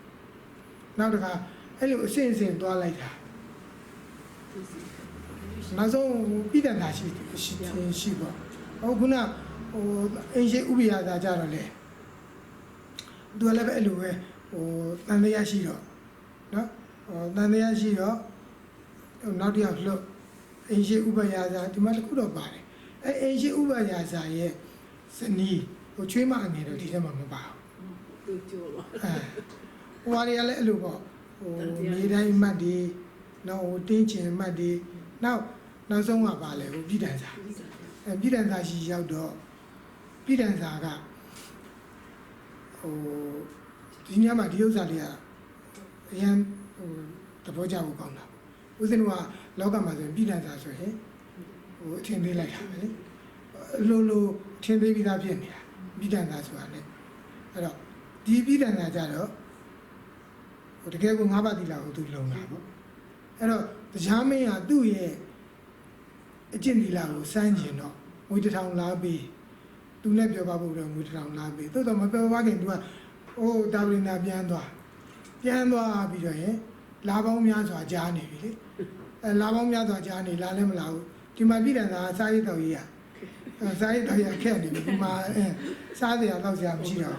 [SPEAKER 1] နောက်တစ်ခါအဲ့လိုအစဉ်အစဉ်သွားလိုက်တာနောက်ဆုံးပြည်တန်တာရှိပေါ့ခုနအင်းရှိဥပ္ပယသာကြတော့လေသူကလည်းပဲအဲ့လိုပဲတန်တရားရှိတော့နော်တန်တရားရှိတော့နောက်တစ်ယောက်လွတ်အင်းရှိဥပ္ပယသာဒီမှာတစ်ခုတော့ပါတယ်အဲ့အင်းရှိဥပ္ပယသာရဲ့ဇနီးချွေးမအငယ်တော့ဒီထဲမှာမပါဘူး
[SPEAKER 3] သူကြောတော့
[SPEAKER 1] ဟိုဟာတွေကလည်းအဲ့လိုပေါ့မြေတိုင်းမှတ်ဒီနောက်တင်းချင်မှတ်ဒီနောက်ဆုံးကပါလေပြည်တန်စာပြည်တန်စာရှိရောက်တော့ပြည်တန်စာကဒီညမှာဒီဥစ္စာတွေကအရင်သဘောကျဖို့ကောင်းတာဦးဇင်းကလောကမှာဆိုရင်ပြည်တန်စာဆိုရင်အထင်သေးလိုက်တာပဲလေလိုထင်သေးပြီးသားဖြစ်နေတာပြည်တန်စာဆိုတာလေအဲ့တော့ဒီပြည်တန်စာကြတော့တကယ်ကိုငါးပါးသီလကိုသူလုံတာပေါ့အဲ့တော့တရားမင်းကသူ့ရဲ့အကျင့်သီလကိုစမ်းကျင်တော့ငွေတစ်ထောင်လားပေးသူနဲ့ပြောပါဖို့တော့ငွေတစ်ထောင်လားပေးသို့တော့မပြောပါခင်သူကတာဝရဏပြန်သွားပြီးတော့ရင်လာပေါင်းများစွာကြားနေပြီလေလာပေါင်းများစွာကြားနေလာလည်းမလာဘူးဒီမှာပြည်တယ်သာစားရည်တော်ကြီးစားရည်တော်ကြီးခက်နေပြီဒီမှာစားစရာတော့စရာမရှိတော့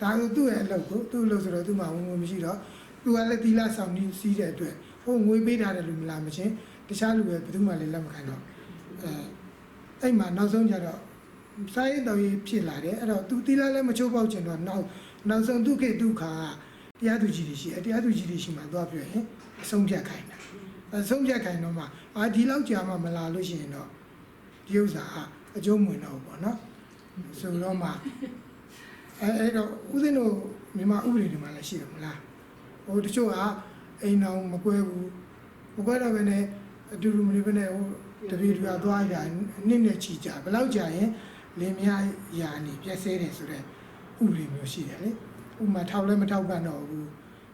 [SPEAKER 1] ဒါကသူ့ရဲ့အလုပ်ကိုသူ့အလုပ်ဆိုတော့သူ့မှာဝင်မရှိတော့သူကလည်းသီလဆောင်နေစီးတဲ့အတွက်ငွေပေးထားတယ်လို့မလားမချင်းတခြားလူပဲဘယ်သူမှလည်းလက်မခံတော့အဲ့မှာနောက်ဆုံးကြတော့စားရည်တော်ကြီးဖြစ်လာတယ်အဲ့တော့သူသီလလည်းမချိုးပေါက်ချင်တော့နောက်ဆုံးဒုက္ခကတရားသူကြီးတွေရှိတရားသူကြီးတွေရှိမှသွားပြောရင်အဆုံးဖြတ်ခိုင်းတာအဆုံးဖြတ်ခိုင်းတော့မှဒီလောက်ကြာမှမလာလို့ရှိရင်တော့ဒီဥစ္စာအကျိုးမဝင်တော့ဘူးပေါ့နော်ဆိုတော့မှအဲ့တော့ဦးဇင်းတို့မြန်မာဥပဒေတွေမှာလည်းရှိတယ်မလားတချို့ကအိမ်တော်မကွဲဘူးမကွဲတော့ဘဲနဲ့အတူတူမနေဘဲနဲ့တပီတူသွားရနှစ်နဲ့ချီကြဘယ်လောက်ကြာရင်လင်းများရာနေပြည့်စဲတယ်ဆိုတော့ဥပဒေမျိုးရှိတယ်လေဥမာထောက်လည်းမထောက်ကန်တော့ဘူး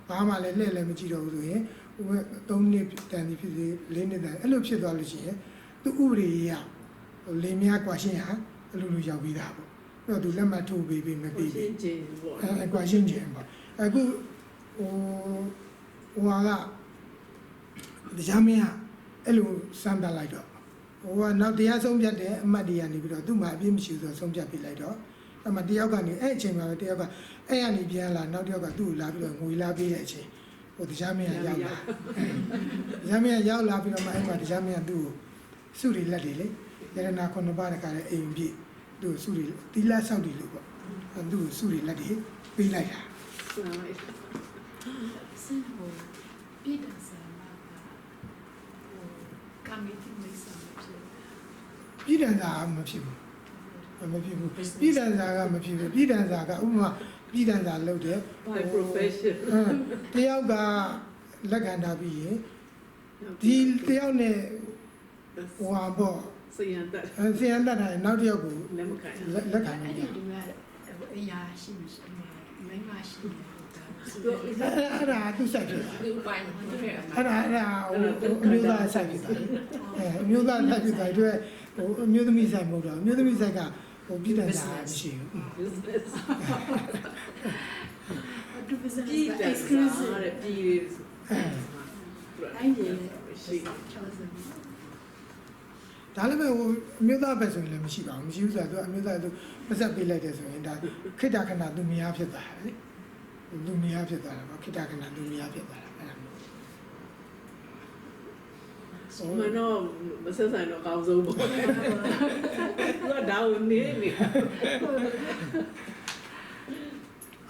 [SPEAKER 1] ဘာမှလည်းလှည့်လည်းမကြည့်တော့ဘူးဆိုရင်ဥပမာ3နှစ်တန်ဒီဖြစ်စေ4နှစ်တန်အဲ့လိုဖြစ်သွားလို့ရှိရင်သူဥပဒေရလင်းများกว่าရှင်းဟာအဲ့လိုရောက်ပြီးသားပေါ့အဲ့တော့သူလက်မှတ်ထိုးပေးမပေးဘူးကွာရှင်းခြင်းပေါ့အခုဟိုကတရားမင်းကအဲ့လိုစမ်းပြလိုက်တော့ကနောက်တရားဆုံးဖြတ်တဲ့အမှတ်တွေကနေပြီးတော့သူ့မှာအပြည့်မရှိဆိုဆုံးဖြတ်ပြလိုက်တော့အဲ့မှာတယောက်ကနေအဲ့အချိန်မှာပဲတယောက်ကအဲ့ကနေပြန်လာနောက်တယောက်ကသူ့ကိုလာပြီးတော့ငွေလာပေးတဲ့အချိန်တရားမင်းကရောက်လာတရားမင်းကရောက်လာပြီးတော့မှအဲ့မှာတရားမင်းကသူ့ကိုစုတွေလက်တွေလေယရနာ9ပါးတကလည်းအိမ်ပြည့်သူ့စုတွေသီလဆောက်တည်လို့ပေါ့သူ့ကိုစုတွေလက်တွေပေးလိုက်တာ
[SPEAKER 2] စင်ဟိုပြည်တန်စာကမ္ဘာတိမိတ်ဆောင်ဖြစ်
[SPEAKER 1] ပြည်တန်စာမဖြစ်ဘူးပြည်တန်စာကမဖြစ်ဘူးပြည်တန်စာကဥပမာပြည်တန်စာလုပ်တယ်
[SPEAKER 3] by profession
[SPEAKER 1] တယောက်ကလက်ခံထားပြီးရင်ဒီတယောက်နဲ့ဟိုဟာပေါ့
[SPEAKER 3] စီယန်တက်
[SPEAKER 1] တိုင်းနောက်တယောက်ကိုလက်ခံနေတယ်
[SPEAKER 2] ဒီကအရာရှိမရှိမိန်းမရှိ
[SPEAKER 1] အဲ့ဒါသူစိုက်တယ်
[SPEAKER 2] ဒီပိုင်းဟုတ်တယ်
[SPEAKER 1] အဲ့ဒါအမျိုးသားစိုက်တယ်အမျိုးသားစိုက်တယ်အတွက်အမျိုးသမီးစိုက်မဟုတ်တော့အမျိုးသမီးစိုက်ကပြည်တန်စာမရှိဘူး
[SPEAKER 3] ပြည်တန်စာတဲ့ပြည်
[SPEAKER 2] အဲ့ဒီရှိ
[SPEAKER 1] ဒါလည်းပဲဟိုအမျိုးသားပဲဆိုရင်လည်းမရှိပါဘူးမရှိဘူးဆိုတော့သူအမျိုးသားသူပတ်သက်ပေးလိုက်တယ်ဆိုရင်ဒါခိတ္တခဏသူမယားဖြစ်သွားတယ်လေသူမယားဖြစ်သွားတာပေါ့ခိတ္တခဏသူမယားဖြစ်သွားတာအဲ့ဒါမျိုး
[SPEAKER 3] မနောမဆက်ဆိုင်တော့ကောင်းဆုံးပေါ့သူကဒါကိုနေနေ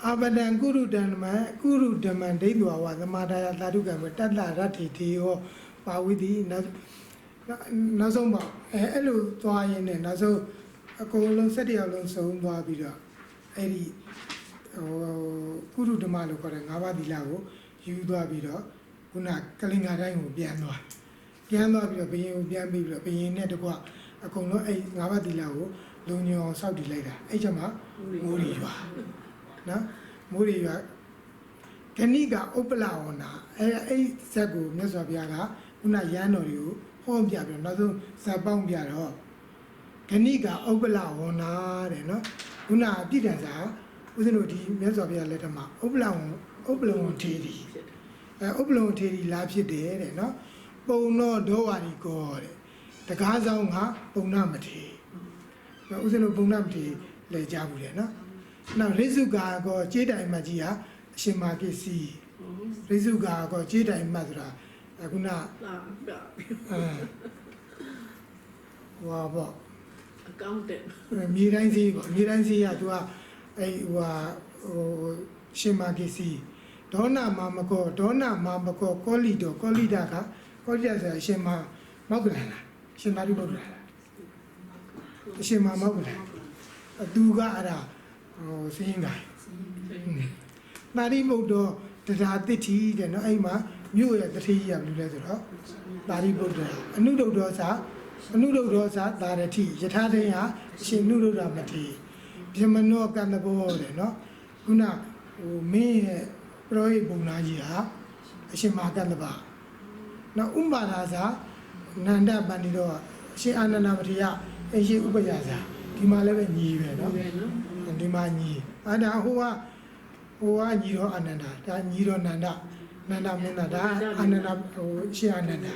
[SPEAKER 1] အာဘဒံကုရုတံမကုရုဓမ္မဒိဋ္ဌဝါသမာဒာယသာဓုကံတတ္တရတ္ထိတေယောပါဝိတိနောက်ဆုံးပေါ့အဲ့လိုသွားရင်းနဲ့နောက်ဆုံးအကုန်လုံး7ယောက်လုံးစုံသွားပြီးတော့အဲ့ဒီဟိုကုရုဓမ္မလို့ခေါ်တဲ့၅ပါးသီလကိုယူသွားပြီးတော့ခုနကလင်္ကာတိုင်းကိုပြန်သွားပြီးတော့ဘယင်ကိုပြန်ပြီးတော့ဘယင်နဲ့တကွအကုန်လုံးအဲ့၅ပါးသီလကိုလုံညောင်စောက်တည်လိုက်တာအဲ့ချက်မှာမိုးရီရွာနော်မိုးရီရွာဂဏိကဥပ္ပလဝနာအဲ့ဇက်ကိုမြတ်စွာဘုရားကခုနရန်တော်တွေကိုဟောပြပြီးတော့နောက်ဆုံးဇက်ပေါင်းပြတော့ဂဏိကဥပ္ပလဝနာတဲ့နော်ခုနအပြည့်တန်စာဦးဇင်းတို့ဒီမြတ်စွာဘုရားလက်ထက်မှာဥပ္ပလဝံထေရီဥပ္ပလဝံထေရီလာဖြစ်တယ်တဲ့နော်ပုံတော့ဒေါဝါရီကောတဲ့တကားဆောင်ကပုံနာမထေဦးဇင်းတို့ပုံနာမထေလဲကြဘူးတဲ့နော်နောက်ရိစုကာကောကြေးတိုင်မကြီးဟာအရှင်မာကိစီရိစုကာကောကြေးတိုင်မဆိုတာခုနဟွာပေါ့
[SPEAKER 3] အကောင့်တက်
[SPEAKER 1] မြေတိုင်းစီးပေါ့မြေတိုင်းစီးကသူကအဲ့ဟိုရှင်မာကိစီဒေါနာမမကောဒေါနာမမကောကောလီတော်ကောလီတာကကောလီတာဆိုအရှင်မမောက္ကလန်လားရှင်သာရိပုတ္တရာလားအရှင်မမောက္ကလန်သူကအဲ့ဒါဟိုစင်းကိုင်းသာရိပုတ္တတရားတိတိတဲ့နော်အဲ့မှာမြို့ရဲ့တတိယဘယ်လိုလဲဆိုတော့သာရိပုတ္တရာအနုဒုဒ္ဒောသာသာရတိယထာတေယရှင်နုဒုဒ္ဒမတိပြမနောကန္တဘောတဲ့နော်ခုနဟိုမင်းရဲ့ပရောဟိတ်ဘုံနာကြီးဟာအရှင်မာကန္တပါနောက်ဥပါဒါသာနန္ဒပန္တိတော့အရှင်အာနန္ဒမထေရအရှင်ဥပယဇာဒီမှာလည်းပဲညီပဲနော်ဒီမှာညီအဲ့ဒါဟိုကညီတော်အာနန္ဒာဒါညီတော်နန္ဒမင်းသားဒါအာနန္ဒဟိုရှေ့အာနန္ဒာ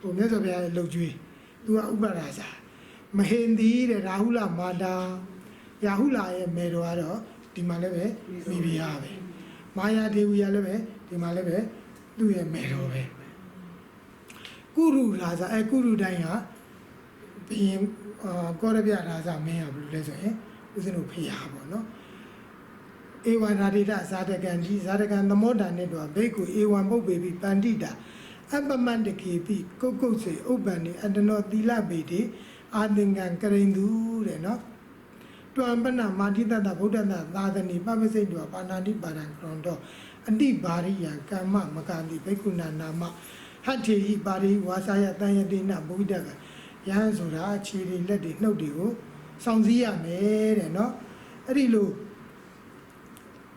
[SPEAKER 1] ဟိုမြတ်စွာဘုရားရဲ့လှုပ်ကြွေးသူကဥပဒါဇာမဟင်သည်တဲ့ရာဟုလမာတာရာဟုလရဲ့မေတော်ကတော့ဒီမှာလည်းပဲမိဖုရားပဲမာယာဒေဝီကလည်းပဲဒီမှာလည်းပဲသူ့ရဲ့မေတော်ပဲကုရုရာဇာကုရုတိုင်းဟာဘယင်ကောရပြရာဇာမင်းကဘယ်လိုလဲဆိုရင်ဦးဇင်းတို့ဖျားပေါ့နော်ဧဝံဓာတိတဇာတကံကြီးဇာတကံသမောဒာနဲ့တော့ဘိက္ခုဧဝံပုပ္ပေပိပန္တိတာအပမန္တကေပိကုတ်ကုတ်စေဥပ္ပန္နေအတနောသီလပေတိအာသင်္ကံကရိန်သူတဲ့နော်တွံပနမာတိတတဗုဒ္ဓနာသာသနိပပစိတ်တောပါဏာတိပါဒံကရွန်တောအတိပါရိယံကမ္မမကတိဘိက္ခုနာနာမဟတ္ထေဟိပါရိဝါစာယတန်ယတိနဘုဒ္ဓကယဟန်ဆိုတာခြေတွေလက်တွေနှုတ်တွေကိုစောင့်စည်းရမယ်တဲ့နော်အဲ့ဒီလို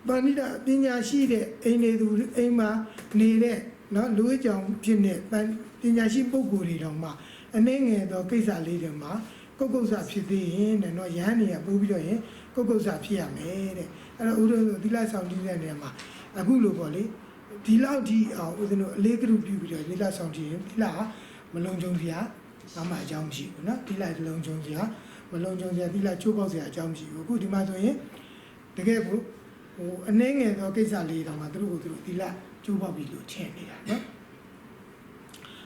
[SPEAKER 1] ပါဏိတပညာရှိတဲ့အိမ်နေသူအိမ်မှာနေတဲ့နော်လူအကြောင်းဖြစ်နေပညာရှိပုဂ္ဂိုလ်တွေတောင်မှအနှဲငယ်သောကိစ္စလေးတွေမှာကုက္ကုဆဖြစ်သေးရင်တဲ့နော်ယဟန်နေရပို့ပြီးတော့ရင်ကုက္ကုဆဖြစ်ရမယ်တဲ့အဲ့တော့ဥဒ္ဒသီလဆောင်တည်တဲ့နေရာမှာအခုလိုပေါ့လေဒီလောက်ဒီအောင်ဦးဇင်းတို့အလေးကရုပြုပြီးတော့သီလဆောင်တည်ရင်သီလမလုံးကြုံစရာဘာမှအကြောင်းမရှိဘူးနော်သီလလုံးကြုံစရာမလုံးကြုံစရာသီလချိုးပေါက်စရာအကြောင်းမရှိဘူးအခုဒီမှာဆိုရင်တကယ်ကိုဟိုအနှဲငယ်သောကိစ္စလေးတောင်မှသူတို့သီလချိုးပေါက်ပြီးလို့ထင်နေတာနော်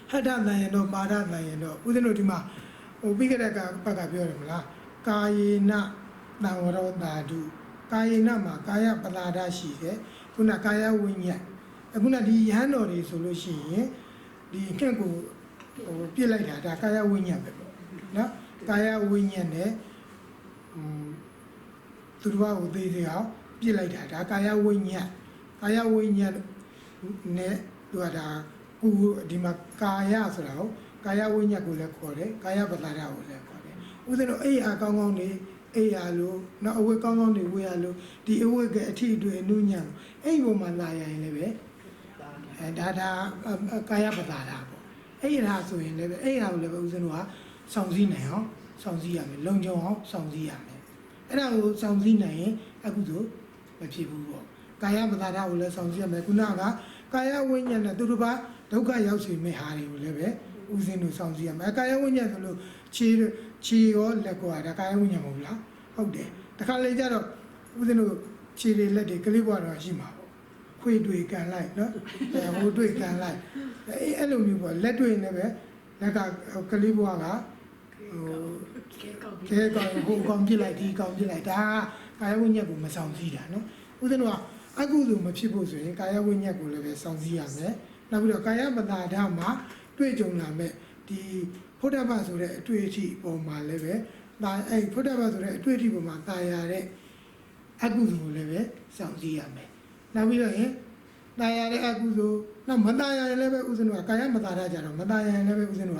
[SPEAKER 1] ဟတ္တတန်ယတော့ပါဒတန်ယတော့ဦးဇင်းတို့ဒီမှာဟိုပြီးကြတဲ့ဘက်ကပြောတယ်မလားကာယေနတံဝရောတာတုကာယေနမှာကာယပလာဒရှိတယ်ခုနကာယဝိညာဉ်အခုနဒီယဟန်တော်တွေဆိုလို့ရှိရင်ဒီခက်ကိုဟိုပြစ်လိုက်တာဒါကာယဝိညာဉ်ပဲပေါ့နော်ကာယဝိညာဉ်နဲ့သူတို့ကဟိုသေးသေးအောင်ပြစ်လိုက်တာဒါကာယဝိညာဉ်နဲ့သူကဒါကိုဒီမှာကာယဆိုတာကိုကာယဝိညာဉ်ကိုလည်းခေါ်တယ်ကာယပလာဒကိုလည်းခေါ်တယ်ဥစဉ်တော့အိယာကောင်းကောင်းနေအိယာလို့နောက်အဝတ်ကောင်းကောင်းနေဝေးရလို့ဒီအဝတ်ကအထီအတွေ့အနုညံ့အဲ့ဒီမှာလာရရင်လည်းပဲဒါကာယပလာဒပေါ့အဲ့ဒါဆိုရင်လည်းပဲအဲ့ဒါကိုလည်းပဲဥစဉ်တော့စောင့်စည်းနိုင်အောင်စောင့်စည်းရမယ်လုံခြုံအောင်စောင့်စည်းရမယ်အဲ့ဒါကိုစောင့်စည်းနိုင်ရင်အခုဆိုမဖြစ်ဘူးပေါ့ကာယပလာဒကိုလည်းစောင့်စည်းရမယ်ခုနကကာယဝိညာဉ်နဲ့သူတို့ဘာဒုက္ခရောက်စေမယ့်ဟာတွေကိုလည်းပဲ ဦးစင်းတို့ဆောင်စည်းရမယ်ကာယဝိညာဉ်ဆိုလို့ခြေရောလက်ကောဒါကာယဝိညာဉ်မဟုတ်လားဟုတ်တယ်တခါလေကျတော့ဦးဇင်းတို့ခြေတွေလက်တွေကလေးဘွားတော့ရှိမှာပေါ့ခွေတွေကန်လိုက်နော်ဟိုတွေကန်လိုက်အဲ့လိုမျိုးပေါ့လက်တွေနဲ့ပဲလက်ကကလေးဘွားကဟိုကဲကောင်ဟိုကောင်ပြစ်လိုက်ဒီကောင်ပြစ်လိုက်ဒါကာယဝိညာဉ်ကိုမဆောင်စည်းတာနော်ဦးဇင်းတို့ကအကုသိုလ်မဖြစ်ဖို့ဆိုရင်ကာယဝိညာဉ်ကိုလည်းပဲဆောင်စည်းရမယ်နောက်ပြီးတော့ကာယပတာဒမှာတွေ့ကြုံလာမဲ့ဒီဖုဒ္ဓဘာဆိုတဲ့အတွေ့အထိပုံမှာလည်းပဲဒါအဲ့ဖုဒ္ဓဘာဆိုတဲ့အတွေ့အထိပုံမှာတာယာတဲ့အကုသိုလ်ကိုလည်းပဲစောင့်ကြည့်ရမယ်။နောက်ပြီးတော့ရင်တာယာတဲ့အကုသိုလ်နောက်မတာယာရင်လည်းပဲဥစဉ်ကကာယမတာရကြတော့မတာယာရင်လည်းပဲဥစဉ်က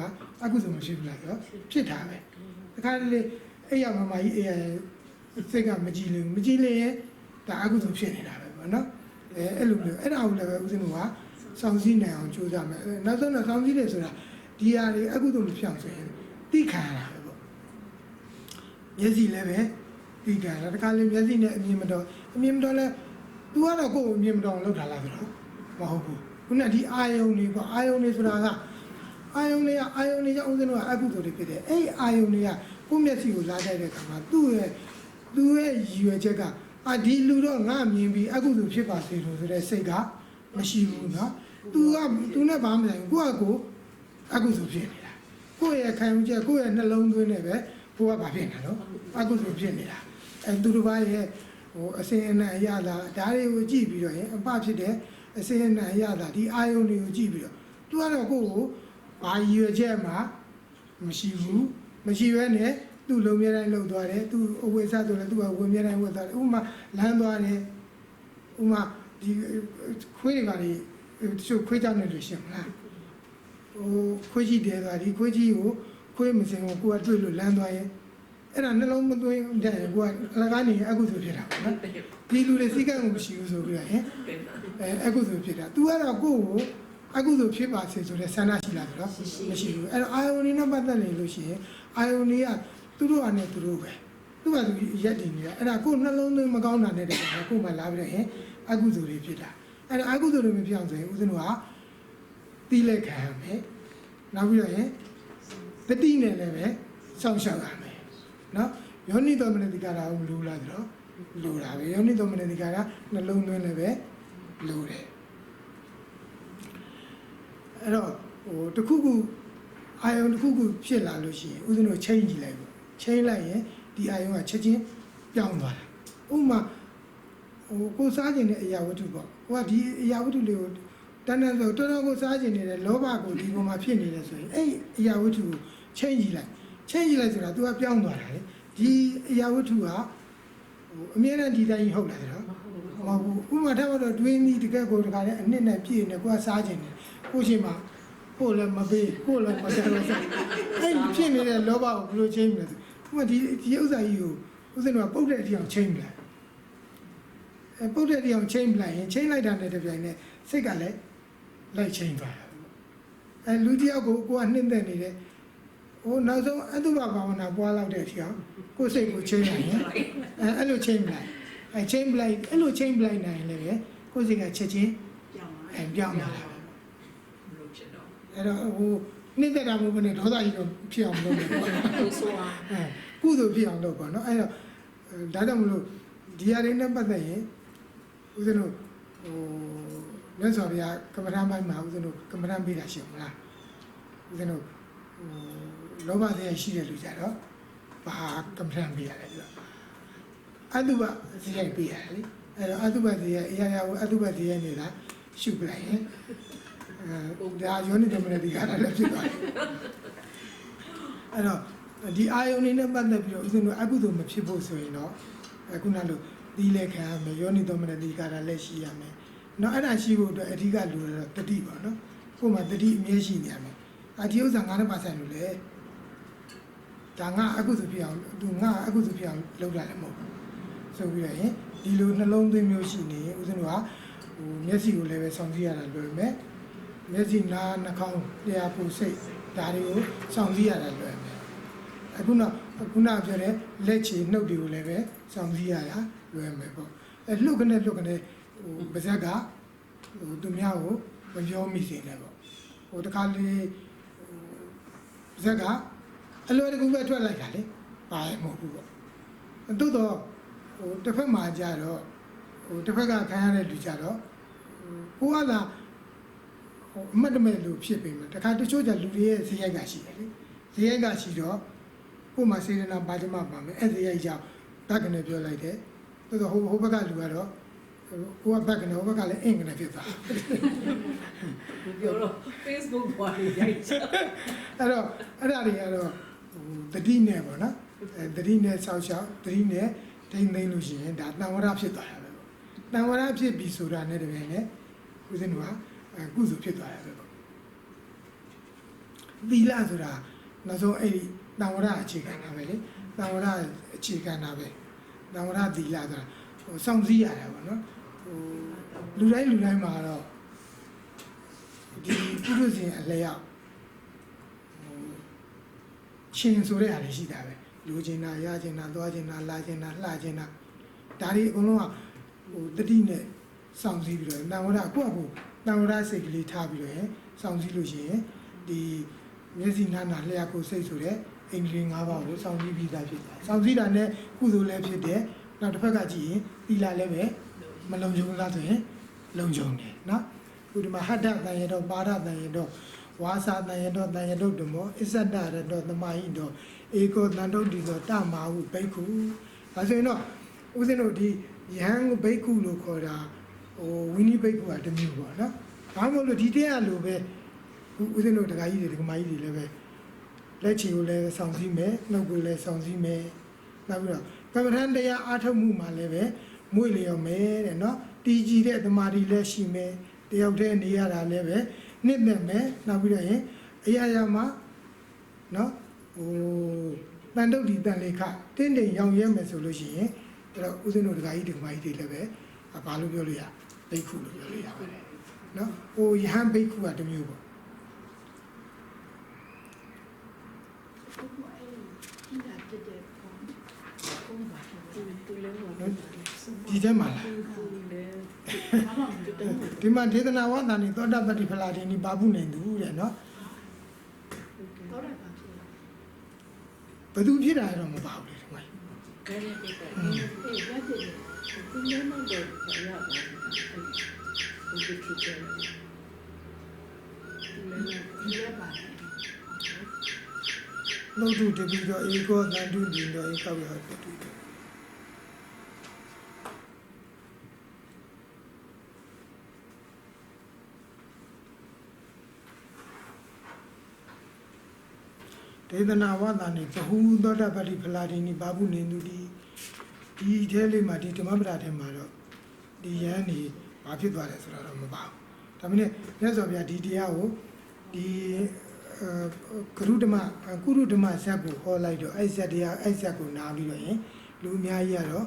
[SPEAKER 1] အကုသိုလ်မရှိဘူးလားဆိုတော့ဖြစ်တာပဲ။တခါတလေအဲ့ရမမကြီးအဲ့ရစိတ်ကမကြည်လို့မကြည်လေရင်ဒါအကုသိုလ်ဖြစ်နေတာပဲပေါ့နော်။အဲ့လိုမျိုးအဲ့ဒါကိုလည်းပဲဥစဉ်ကစောင့်ကြည့်နိုင်အောင်ကြိုးစားမယ်။နောက်ဆုံးတော့စောင့်ကြည့်တယ်ဆိုတာဒီဟာတွေအကုသိုလ်မဖြစ်အောင်ဆိုရင်သိခံရတာပဲပေါ့မျက်စိလည်းပဲသိခံရတာတခါလေမျက်စိနဲ့အမြင်မတော်လဲ तू ကတော့ကိုယ်အမြင်မတော်လောက်တာလားဆိုတော့မဟုတ်ဘူးခုနဒီအာယုံတွေပေါ့အာယုံတွေဆိုတာကအာယုံတွေကကြောင့်ဦးဇင်းတို့ကအကုသိုလ်တွေဖြစ်တယ်အဲ့အာယုံတွေကကိုယ်မျက်စိကိုလာတိုက်တဲ့အခါမှာသူ့ရဲ့ရည်ရွယ်ချက်ကဒီလူတော့ငါမြင်ပြီးအကုသိုလ်ဖြစ်ပါစေလို့ဆိုတဲ့စိတ်ကမရှိဘူးเนาะ तू နဲ့ဘာမှမဆိုင်ဘူးကိုယ့်အကူအကုသိုလ်ဖြစ်နေတာကိုယ့်ရဲ့ခံယူချက်ကိုယ့်ရဲ့နှလုံးသွင်းနဲ့ပဲဘိုးကဘာဖြစ်နေလို့အကုသိုလ်ဖြစ်နေတာသူတို့ဘာရဲ့ဟိုအစင်းအနံ့ရတာဒါတွေကိုကြည့်ပြီးတော့ရင်အပဖြစ်တဲ့အစင်းအနံ့ရတာဒီအာယုန်တွေကိုကြည့်ပြီးတော့သူကတော့ကိုယ့်ကိုဘာရည်ရွယ်ချက်မှမရှိဘဲနဲ့သူ့လုံမြဲတိုင်းလုံသွားတယ်သူအဝိဇ္ဇဆိုလည်းသူကဝင်မြဲတိုင်းဝင်သွားတယ်ဥပမာလမ်းသွားတယ်ဥပမာဒီခွေးတွေပါလေတချို့ခွေးကြောင်နေလို့ရှိမလားဟိုခွေးကြီးတဲသွားဒီခွေးကြီးကိုခွေးမစင်ကိုကိုကတွေ့လို့လမ်းသွားရင်အဲ့ဒါနှလုံးမသွင်းတဲ့ကိုကအလကားနေအကုသိုလ်ဖြစ်တာပေါ့နော်ဒီလူတွေစိတ်ကံကိုမရှိဘူးဆိုပြီးတော့ဟင်အကုသိုလ်ဖြစ်တာ तू ကတော့ကိုယ့်ကိုအကုသိုလ်ဖြစ်ပါစေဆိုတဲ့ဆန္ဒရှိလားဆိုတော့မရှိဘူးအဲ့တော့အာယုန်နဲ့ပတ်သက်နေလို့ရှိရင်အာယုန်ကသူတို့အနေနဲ့သူတို့ပဲသူ့ဘာသူရက်တည်နေတာအဲ့ဒါကိုယ်နှလုံးသွင်းမကောင်းတာနဲ့တည်းကကိုယ်မှလာပြီးတော့ဟင်အကုသိုလ်တွေဖြစ်တာအဲ့ဒါအကုသိုလ်တွေမဖြစ်အောင်ဆိုရင်ဦးဇင်းတို့ကတီးလက်ခံရမယ်နောက်ပြီးတော့ရင်တတိနဲ့လည်းပဲစောင့်ရှောက်ရမယ်နော်ယောနိတော်မနတိကာရကိုလိုလားဆိုတော့လိုတာပဲယောနိတော်မနတိကာရနှလုံးသွင်းလည်းပဲလိုတယ်အဲ့တော့ဟိုတခုခုအာယုံတခုခုဖြစ်လာလို့ရှိရင်ဦးဇင်းတို့ချိန်ကြည့်လိုက်ပေါ့ချိန်လိုက်ရင်ဒီအာယုံကချက်ချင်းပြောင်းသွားတာဥပမာဟိုကိုစားခြင်းတဲ့အရာဝတ္ထုပေါ့ကိုကဒီအရာဝတ္ထုလေးကိုတန်းတန်းဆိုတော်တော်ကိုစားခြင်းနေတဲ့လောဘကိုဒီပုံမှာဖြစ်နေတယ်ဆိုရင်အဲ့အရာဝတ္ထုကိုချိန်ကြည့်လိုက်ဆိုတာ तू ကပြောင်းသွားတာလေဒီအရာဝတ္ထုကဟိုအမြဲတမ်းဒီတိုင်းဟုတ်လားဆိုတော့မဟုတ်ဘူးဥပမာထားတော့တွင်းကြီးတကယ်ကိုတခါတည်းအနှစ်နဲ့ပြည့်နေကိုကစားခြင်းနေကိုရှင်မှာကိုလည်းမပေးကိုလည်းမတယ်လို့ဆိုအဲ့ဖြစ်နေတဲ့လောဘကိုဘယ်လိုချိန်မလဲဆိုဥပမာဒီဥစ္စာကြီးကိုဥစဉ်တော့ပုတ်တဲ့အထီအောင်ချိန်မလဲပုတ်တဲ့အထီအောင်ချိန်မလိုက်ရင်ချိန်လိုက်တာနဲ့တပြိုင်နက်စိတ်ကလည်းလိုက်ချိန်သွားတာလူတယောက်ကိုကနှိမ့်သက်နေတယ်ဟိုနောက်ဆုံးအတုပဘာဝနာပွားလောက်တဲ့အထီအောင်ကိုယ်စိတ်ကိုချိန်လိုက်ရင်အဲ့လိုချိန်မလိုက်ချိန်ပလိုက်အဲ့လိုချိန်ပလိုက်နိုင်လည်းပဲကိုယ်စိတ်ကချက်ချင်းပြောင်းလာတာအဲ့တော့ဟိုနှိမ့်သက်တာမဟုတ်ဘူးနဲ့ဒေါသကြီးတော့ဖြစ်အောင်လုပ်မယ်ပေါ့ကုသိုလ်ဖြစ်အောင်လုပ်ပါနော်အဲ့တော့ဒါကြောင့်မလို့ဒီအရင်းနဲ့ပတ်သက်ရင်ဦးဇင်းတို့ဟိုမြတ်စွာဘုရားကမ္မဋ္ဌာန်းပိုင်းမှာဦးဇင်းတို့ကမ္မဋ္ဌာန်းပေးတာရှိမလားဦးဇင်းတို့ဟိုလောဘတရားရှိတဲ့လူကြတော့ဘာကမ္မဋ္ဌာန်းပေးရတယ်ပြောအတုပဇေယျပေးရတယ်လေအဲ့တော့အတုပဇေယျအရာရာကိုအတုပဇေယျနေတာရှုပလိုက်ရင်ဒါယောနိသမဏတိကာရလည်းဖြစ်သွားတယ်အဲ့တော့ဒီအာယုန်နေနဲ့ပတ်သက်ပြီးတော့ဦးဇင်းတို့အကုသိုလ်မဖြစ်ဖို့ဆိုရင်တော့ခုနလိုသီးလက်ခံရမယ်ယောနိသမဏတိကာရလည်းရှိရမယ်နော်အဲ့ဒါရှိဖို့အတွက်အဓိကလိုတော့တတိပေါ့နော်ကိုယ်မှာတတိအမြဲရှိနေရမယ်ဒီဥစ္စာ9%လို့လေဒါငါအကုသိုလ်ဖြစ်အောင်သူငါအကုသိုလ်ဖြစ်အောင်လုပ်တာလည်းမဟုတ်ဘူးဆိုပြီးတော့ရင်ဒီလိုနှလုံးသွင်းမျိုးရှိနေဦးဇင်းတို့ကဟိုမျက်စိကိုလည်းပဲဆောင်ကြည့်ရတာလွယ်မယ်မျက်စိနားနှာခေါင်းလျှာပူစိတ်ဒါတွေကိုဆောင်ကြည့်ရတာလွယ်မယ်အခုပြောတဲ့လက်ချေနှုတ်တွေကိုလည်းပဲဆောင်ကြည့်ရတာလွယ်မယ်ပေါ့လှုပ်ကနေဟိုပါဇက်ကဟိုသူများကိုမပြောမိစေနဲ့ပေါ့ဟိုတခါလေ ဇက်ကအလွယ်တကူပဲထွက်လိုက်တာလေပါရမဟုတ်ဘူးပေါ့တိုးတော့ဟိုတစ်ဖက်မှာကြတော့ဟိုတစ်ဖက်ကခံရတဲ့လူကြတော့ကိုကလာဟိုအမတ်တမဲ့လူဖြစ်ပေမဲ့တခါတချို့ကြလူတွေရဲ့ဇေယိုက်ကရှိတယ်လေဇေယိုက်ကရှိတော့ကို့မှာစေရနာပါကြမှာပါမယ်အဲ့ဇေယိုက်ကြောင့်ဘက်ကနေပြောလိုက်တယ်တိုးတော့ဟိုဘက်ကလူကတော့ကိုကဘက်ကနေဟိုဘက်ကလည်းအင်္ဂလိပ်ဖြစ်သွား
[SPEAKER 3] ပြောတော့ Facebook ပေါ်နေရိုက်ချာ
[SPEAKER 1] အဲ့တော့အဲ့ဒါတွေကတော့ဟိုတတိနဲ့ပေါ့နော်တတိနဲ့ဆောက်ရှောက်တတိနဲ့ထိမ့်သိမ့်လို့ရှိရင်ဒါတန်ဝရဖြစ်သွားတာပဲပေါ့တန်ဝရဖြစ်ပြီဆိုတာနဲ့တကယ်နဲ့ဦးဇင်းတို့ကကုစုဖြစ်သွားတာပဲပေါ့သီလဆိုတာနောက်ဆုံးအဲ့ဒီတန်ဝရအခြေခံတာပဲလေတန်ဝရအခြေခံတာပဲတန်ဝရသီလဆိုတာဟိုစောင့်စည်းရတာပေါ့နော်ဟိုလူတိုင်းမှာတော့ဒီပုရုဇဉ်အလျောက်ရှင်ဆိုတဲ့အားတွေရှိတာပဲလူကျင်တာရကျင်တာသွားကျင်တာလာကျင်တာလှကျင်တာဒါတွေအကုန်လုံးကဟိုတတိနဲ့စောင့်စည်းပြီးတော့တန်ဝရကိုယ့်အကူတန်ဝရစိတ်ကလေးထားပြီးတော့စောင့်စည်းလို့ရှိရင်ဒီမျက်စိနာနာလျှာကိုစိတ်ဆိုတဲ့အင်္ဂလိပ်၅ပါးကိုစောင့်စည်းပြီးသားဖြစ်တာစောင့်စည်းတာနဲ့ကုသိုလ်လည်းဖြစ်တယ်နောက်တစ်ဖက်ကကြည့်ရင်သီလလည်းပဲမလုံခြုံလားဆိုရင်လုံခြုံတယ်နော်ခုဒီမှာဟတ္တတန်ရတော့ပါဒတန်ရတော့ဝါစာတန်ရတော့တန်ရတော့ဓမ္မောအစ္ဆတရတော့သမာဟိတော့ဧကောတန်တုတ်ဒီတော့တမာဟုဘိက္ခုဒါဆိုရင်တော့ဦးဇင်းတို့ဒီယဟန်ဘိက္ခုလို့ခေါ်တာဟိုဝိနိဘိက္ခုကတစ်မျိုးပေါ့နော်ဘာမှမလို့ဒီတရားလိုပဲဦးဇင်းတို့ဒကာကြီးတွေဒကာမကြီးတွေလည်းပဲလက်ချီကိုလည်းစောင့်စည်းမယ်နှုတ်ကိုလည်းစောင့်စည်းမယ်နောက်ပြီးတော့ကမ္မထန်တရားအားထုတ်မှုမှာလည်းပဲမွေ့လျော်မယ်တဲ့နော်တည်ကြည်တဲ့သမာဓိလည်းရှိမယ်တယောက်တည်းနေရတာလည်းပဲနှစ်သက်မယ်နောက်ပြီးတော့ရင်အရာရာမှာနော်ဟိုတန်တုတ်ဒီတန်လေခတင်းတိမ်ရောင်ရဲမယ်ဆိုလို့ရှိရင်အဲ့တော့ဦးဇင်းတို့ဒကာကြီးဒကာမကြီးတွေလည်းပဲဘာလို့ပြောလို့ရဘိက္ခုလို့ပြောလို့ရပါတယ်နော်ဟိုယဟန်ဘိက္ခုကတစ်မျိုးပေါ့ ဒီထဲမှာလားဒီမှာဒေသနာဝါဒန်သောတာပတိဖလာတိနိဘာဘူးနေသူတဲ့နော်ဘယ်သူဖြစ်တာတော့မပါဘူးလေဒီမှာလို့တူတပြီးတော့ဧကောသန္တုဒီတော့ဧကောက်ရတူဒေသနာဝါဒန်ဘဟုသောတာပတိဖလာတိနိဘာဘူးနေသူဒီထဲလေးမှာဒီဓမ္မပဒထဲမှာတော့ဒီယန်းနေဘာဖြစ်သွားလဲဆိုတော့မပါဘူးဒါပေမဲ့မြတ်စွာဘုရားဒီတရားကိုဒီကုရုဓမ္မဇတ်ကိုဟောလိုက်တော့အဲ့ဇတ်တရားအဲ့ဇတ်ကိုနားပြီးတော့ရင်လူအများကြီးကတော့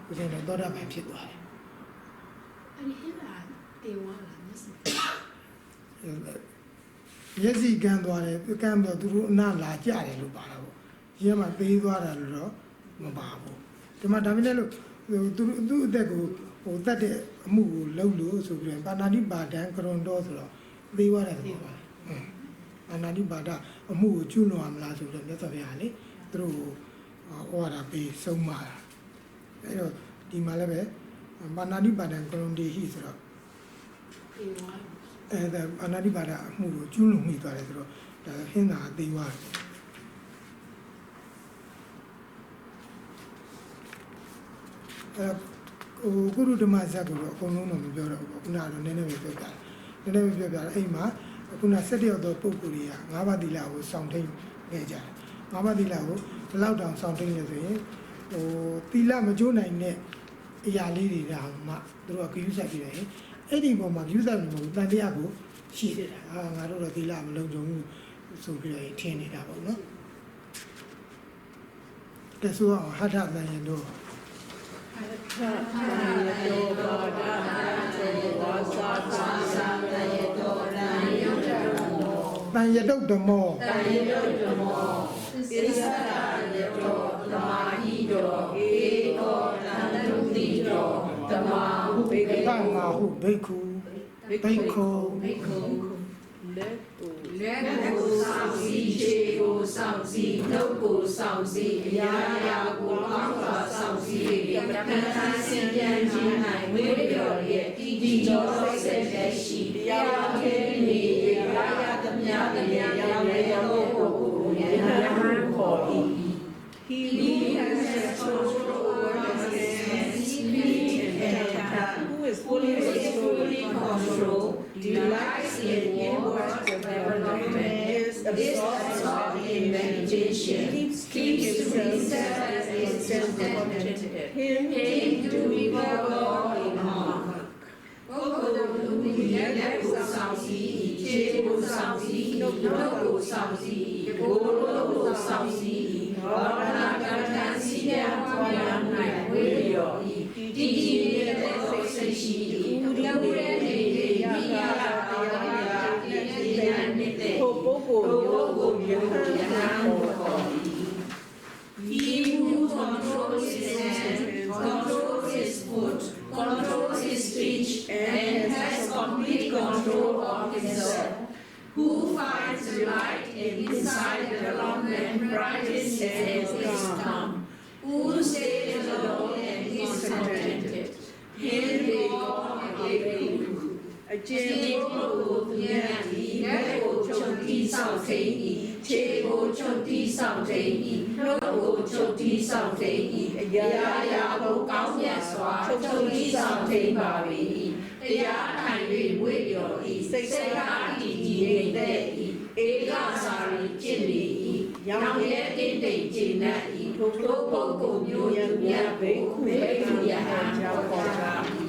[SPEAKER 1] ဦးဇင်းတော်သောတာပန်ဖြစ်သွားတယ်
[SPEAKER 2] အဲ့ဒီဟဲ့လားတေဝါလားမျက်စိ
[SPEAKER 1] မျက်စိကန်းသွားတယ်ကန်းပြီးတော့သူတို့အနာလာကြတယ်လို့ပါတာပေါ့ရဲမှာသေးသွားတာလို့တော့မပါဘူးဒီမှာဒါပေမဲ့လို့သူ့အသက်ကိုဟိုတတ်တဲ့အမှုကိုလုပ်လို့ဆိုပြီးတော့ပါဏာတိပါဒံကရွန်တော်ဆိုတော့သေးသွားတယ်ဆိုပါပါဏာတိပါဒအမှုကိုကျွလွန်ရမလားဆိုတော့မြတ်စွာဘုရားလေသူတို့ဟောတာပေးဆုံးမတာအဲ့တော့ဒီမှာလည်းပဲပါဏာတိပါဒံကရွန်တေဟိဆိုတော့
[SPEAKER 2] တေဝါ
[SPEAKER 1] အဲ့ဒါပါဏာတိပါဒအမှုကိုကျွလွန်မိသွားတယ်ဆိုတော့ဒါဟင်းသာသေးသွားတယ်ဟိုကုရုဓမ္မဇတ်ကိုတော့အကုန်လုံးတော့မပြောတော့ဘူးပေါ့ခုနကတော့နည်းနည်းပဲပြောပြတယ်နည်းနည်းပဲပြောပြတယ်အဲ့မှာခုန7ရောက်သောပုဂ္ဂိုလ်တွေက၅ပါးသီလကိုစောင့်ထိန်ခဲ့ကြတယ်၅ပါးသီလကိုဘယ်လောက်တောင်စောင့်ထိန်လဲဆိုရင်ဟိုသီလမကျိုးနိုင်တဲ့အရာလေးတွေတောင်မှသူတို့ကဂရုစိုက်ပြီးတယ်အဲ့ဒီပုံမှာဂရုစိုက်နေမှာတန်တရားကိုရှိတယ်ငါတို့တော့သီလမလုံးကြုံဘူးဆိုပြီးတော့ထင်နေတာပေါ့နော်ကဲဆိုတော့ဟထတန်ရင်တို့တန်ရတုတ်ဓမ္မော
[SPEAKER 4] ပစ္စဒရတောသမာဟိတောဧကောတန္တုတိတောဓမ္မာဟုဘိက္ခု
[SPEAKER 1] တမာဟုဘိက္ခုဘိက္ခု
[SPEAKER 3] လက်ကို
[SPEAKER 4] ကိုစာစီရှိကို ဆောင်စည်းနှုတ်ကိုဆောင်စည်းအရာရာကိုကောင်းစွာဆောင်စည်း၍ကမ္ဘာစင်ပြန်ခြင်း၌ဝိပယောရဲ့ဒီကျော်ဆက်လက်ရှိတရားခြင်းနေရာရာသမျှတရားရောက်သောပုဂ္ဂိုလ်ရဲ့နာမခေါ်၏ He has control over the secret and who is fully control delights in inward development is absorbed in meditation keeps himself as contented him to be God in heart ကိုယ်ကိုယ်လူကြီးရဲ့ကိုဆောင်စီခြေကိုဆောင်စီနှုတ်ကိုဆောင်စီကိုယ်ကိုဆောင်စီဘာဝနာကံတန်စီရပွားရနိုင်ဝေရောဤဒီရဲ့စိတ်ရှိဤပြောင်းလဲနေမိယာတရားရာဒီရဲ့နေတဲ့ပုဂ္ဂိုလ်မျိုးယဟန်ခေါ် He who controls his hand, controls his foot, controls his speech, and has complete control of himself. Who finds delight in inside development, brightens and is calm. Who stays alone and is contented. Him they call a guru. အကျဉ်းကိုသူများဒီလက်ကိုချုပ်တီးဆောင်သိ၏ခြေကိုချုပ်တီးဆောင်သိ၏နှုတ်ကိုချုပ်တီးဆောင်သိ၏အရာရာကိုကောင်းမြတ်စွာချုပ်တီးဆောင်သိပါ၏တရားထိုင်၍ဝိလျော်၏စိတ်အားတည်ကြည်နေတဲ့၏ဧကစာရီကျင့်လေ၏ရောင်ရဲတင်းတိမ်ကျင့်တတ်၏ထိုပုဂ္ဂိုလ်မျိုးသူများဘိက္ခုယဟန်ကြောင့်ပေါ်တာ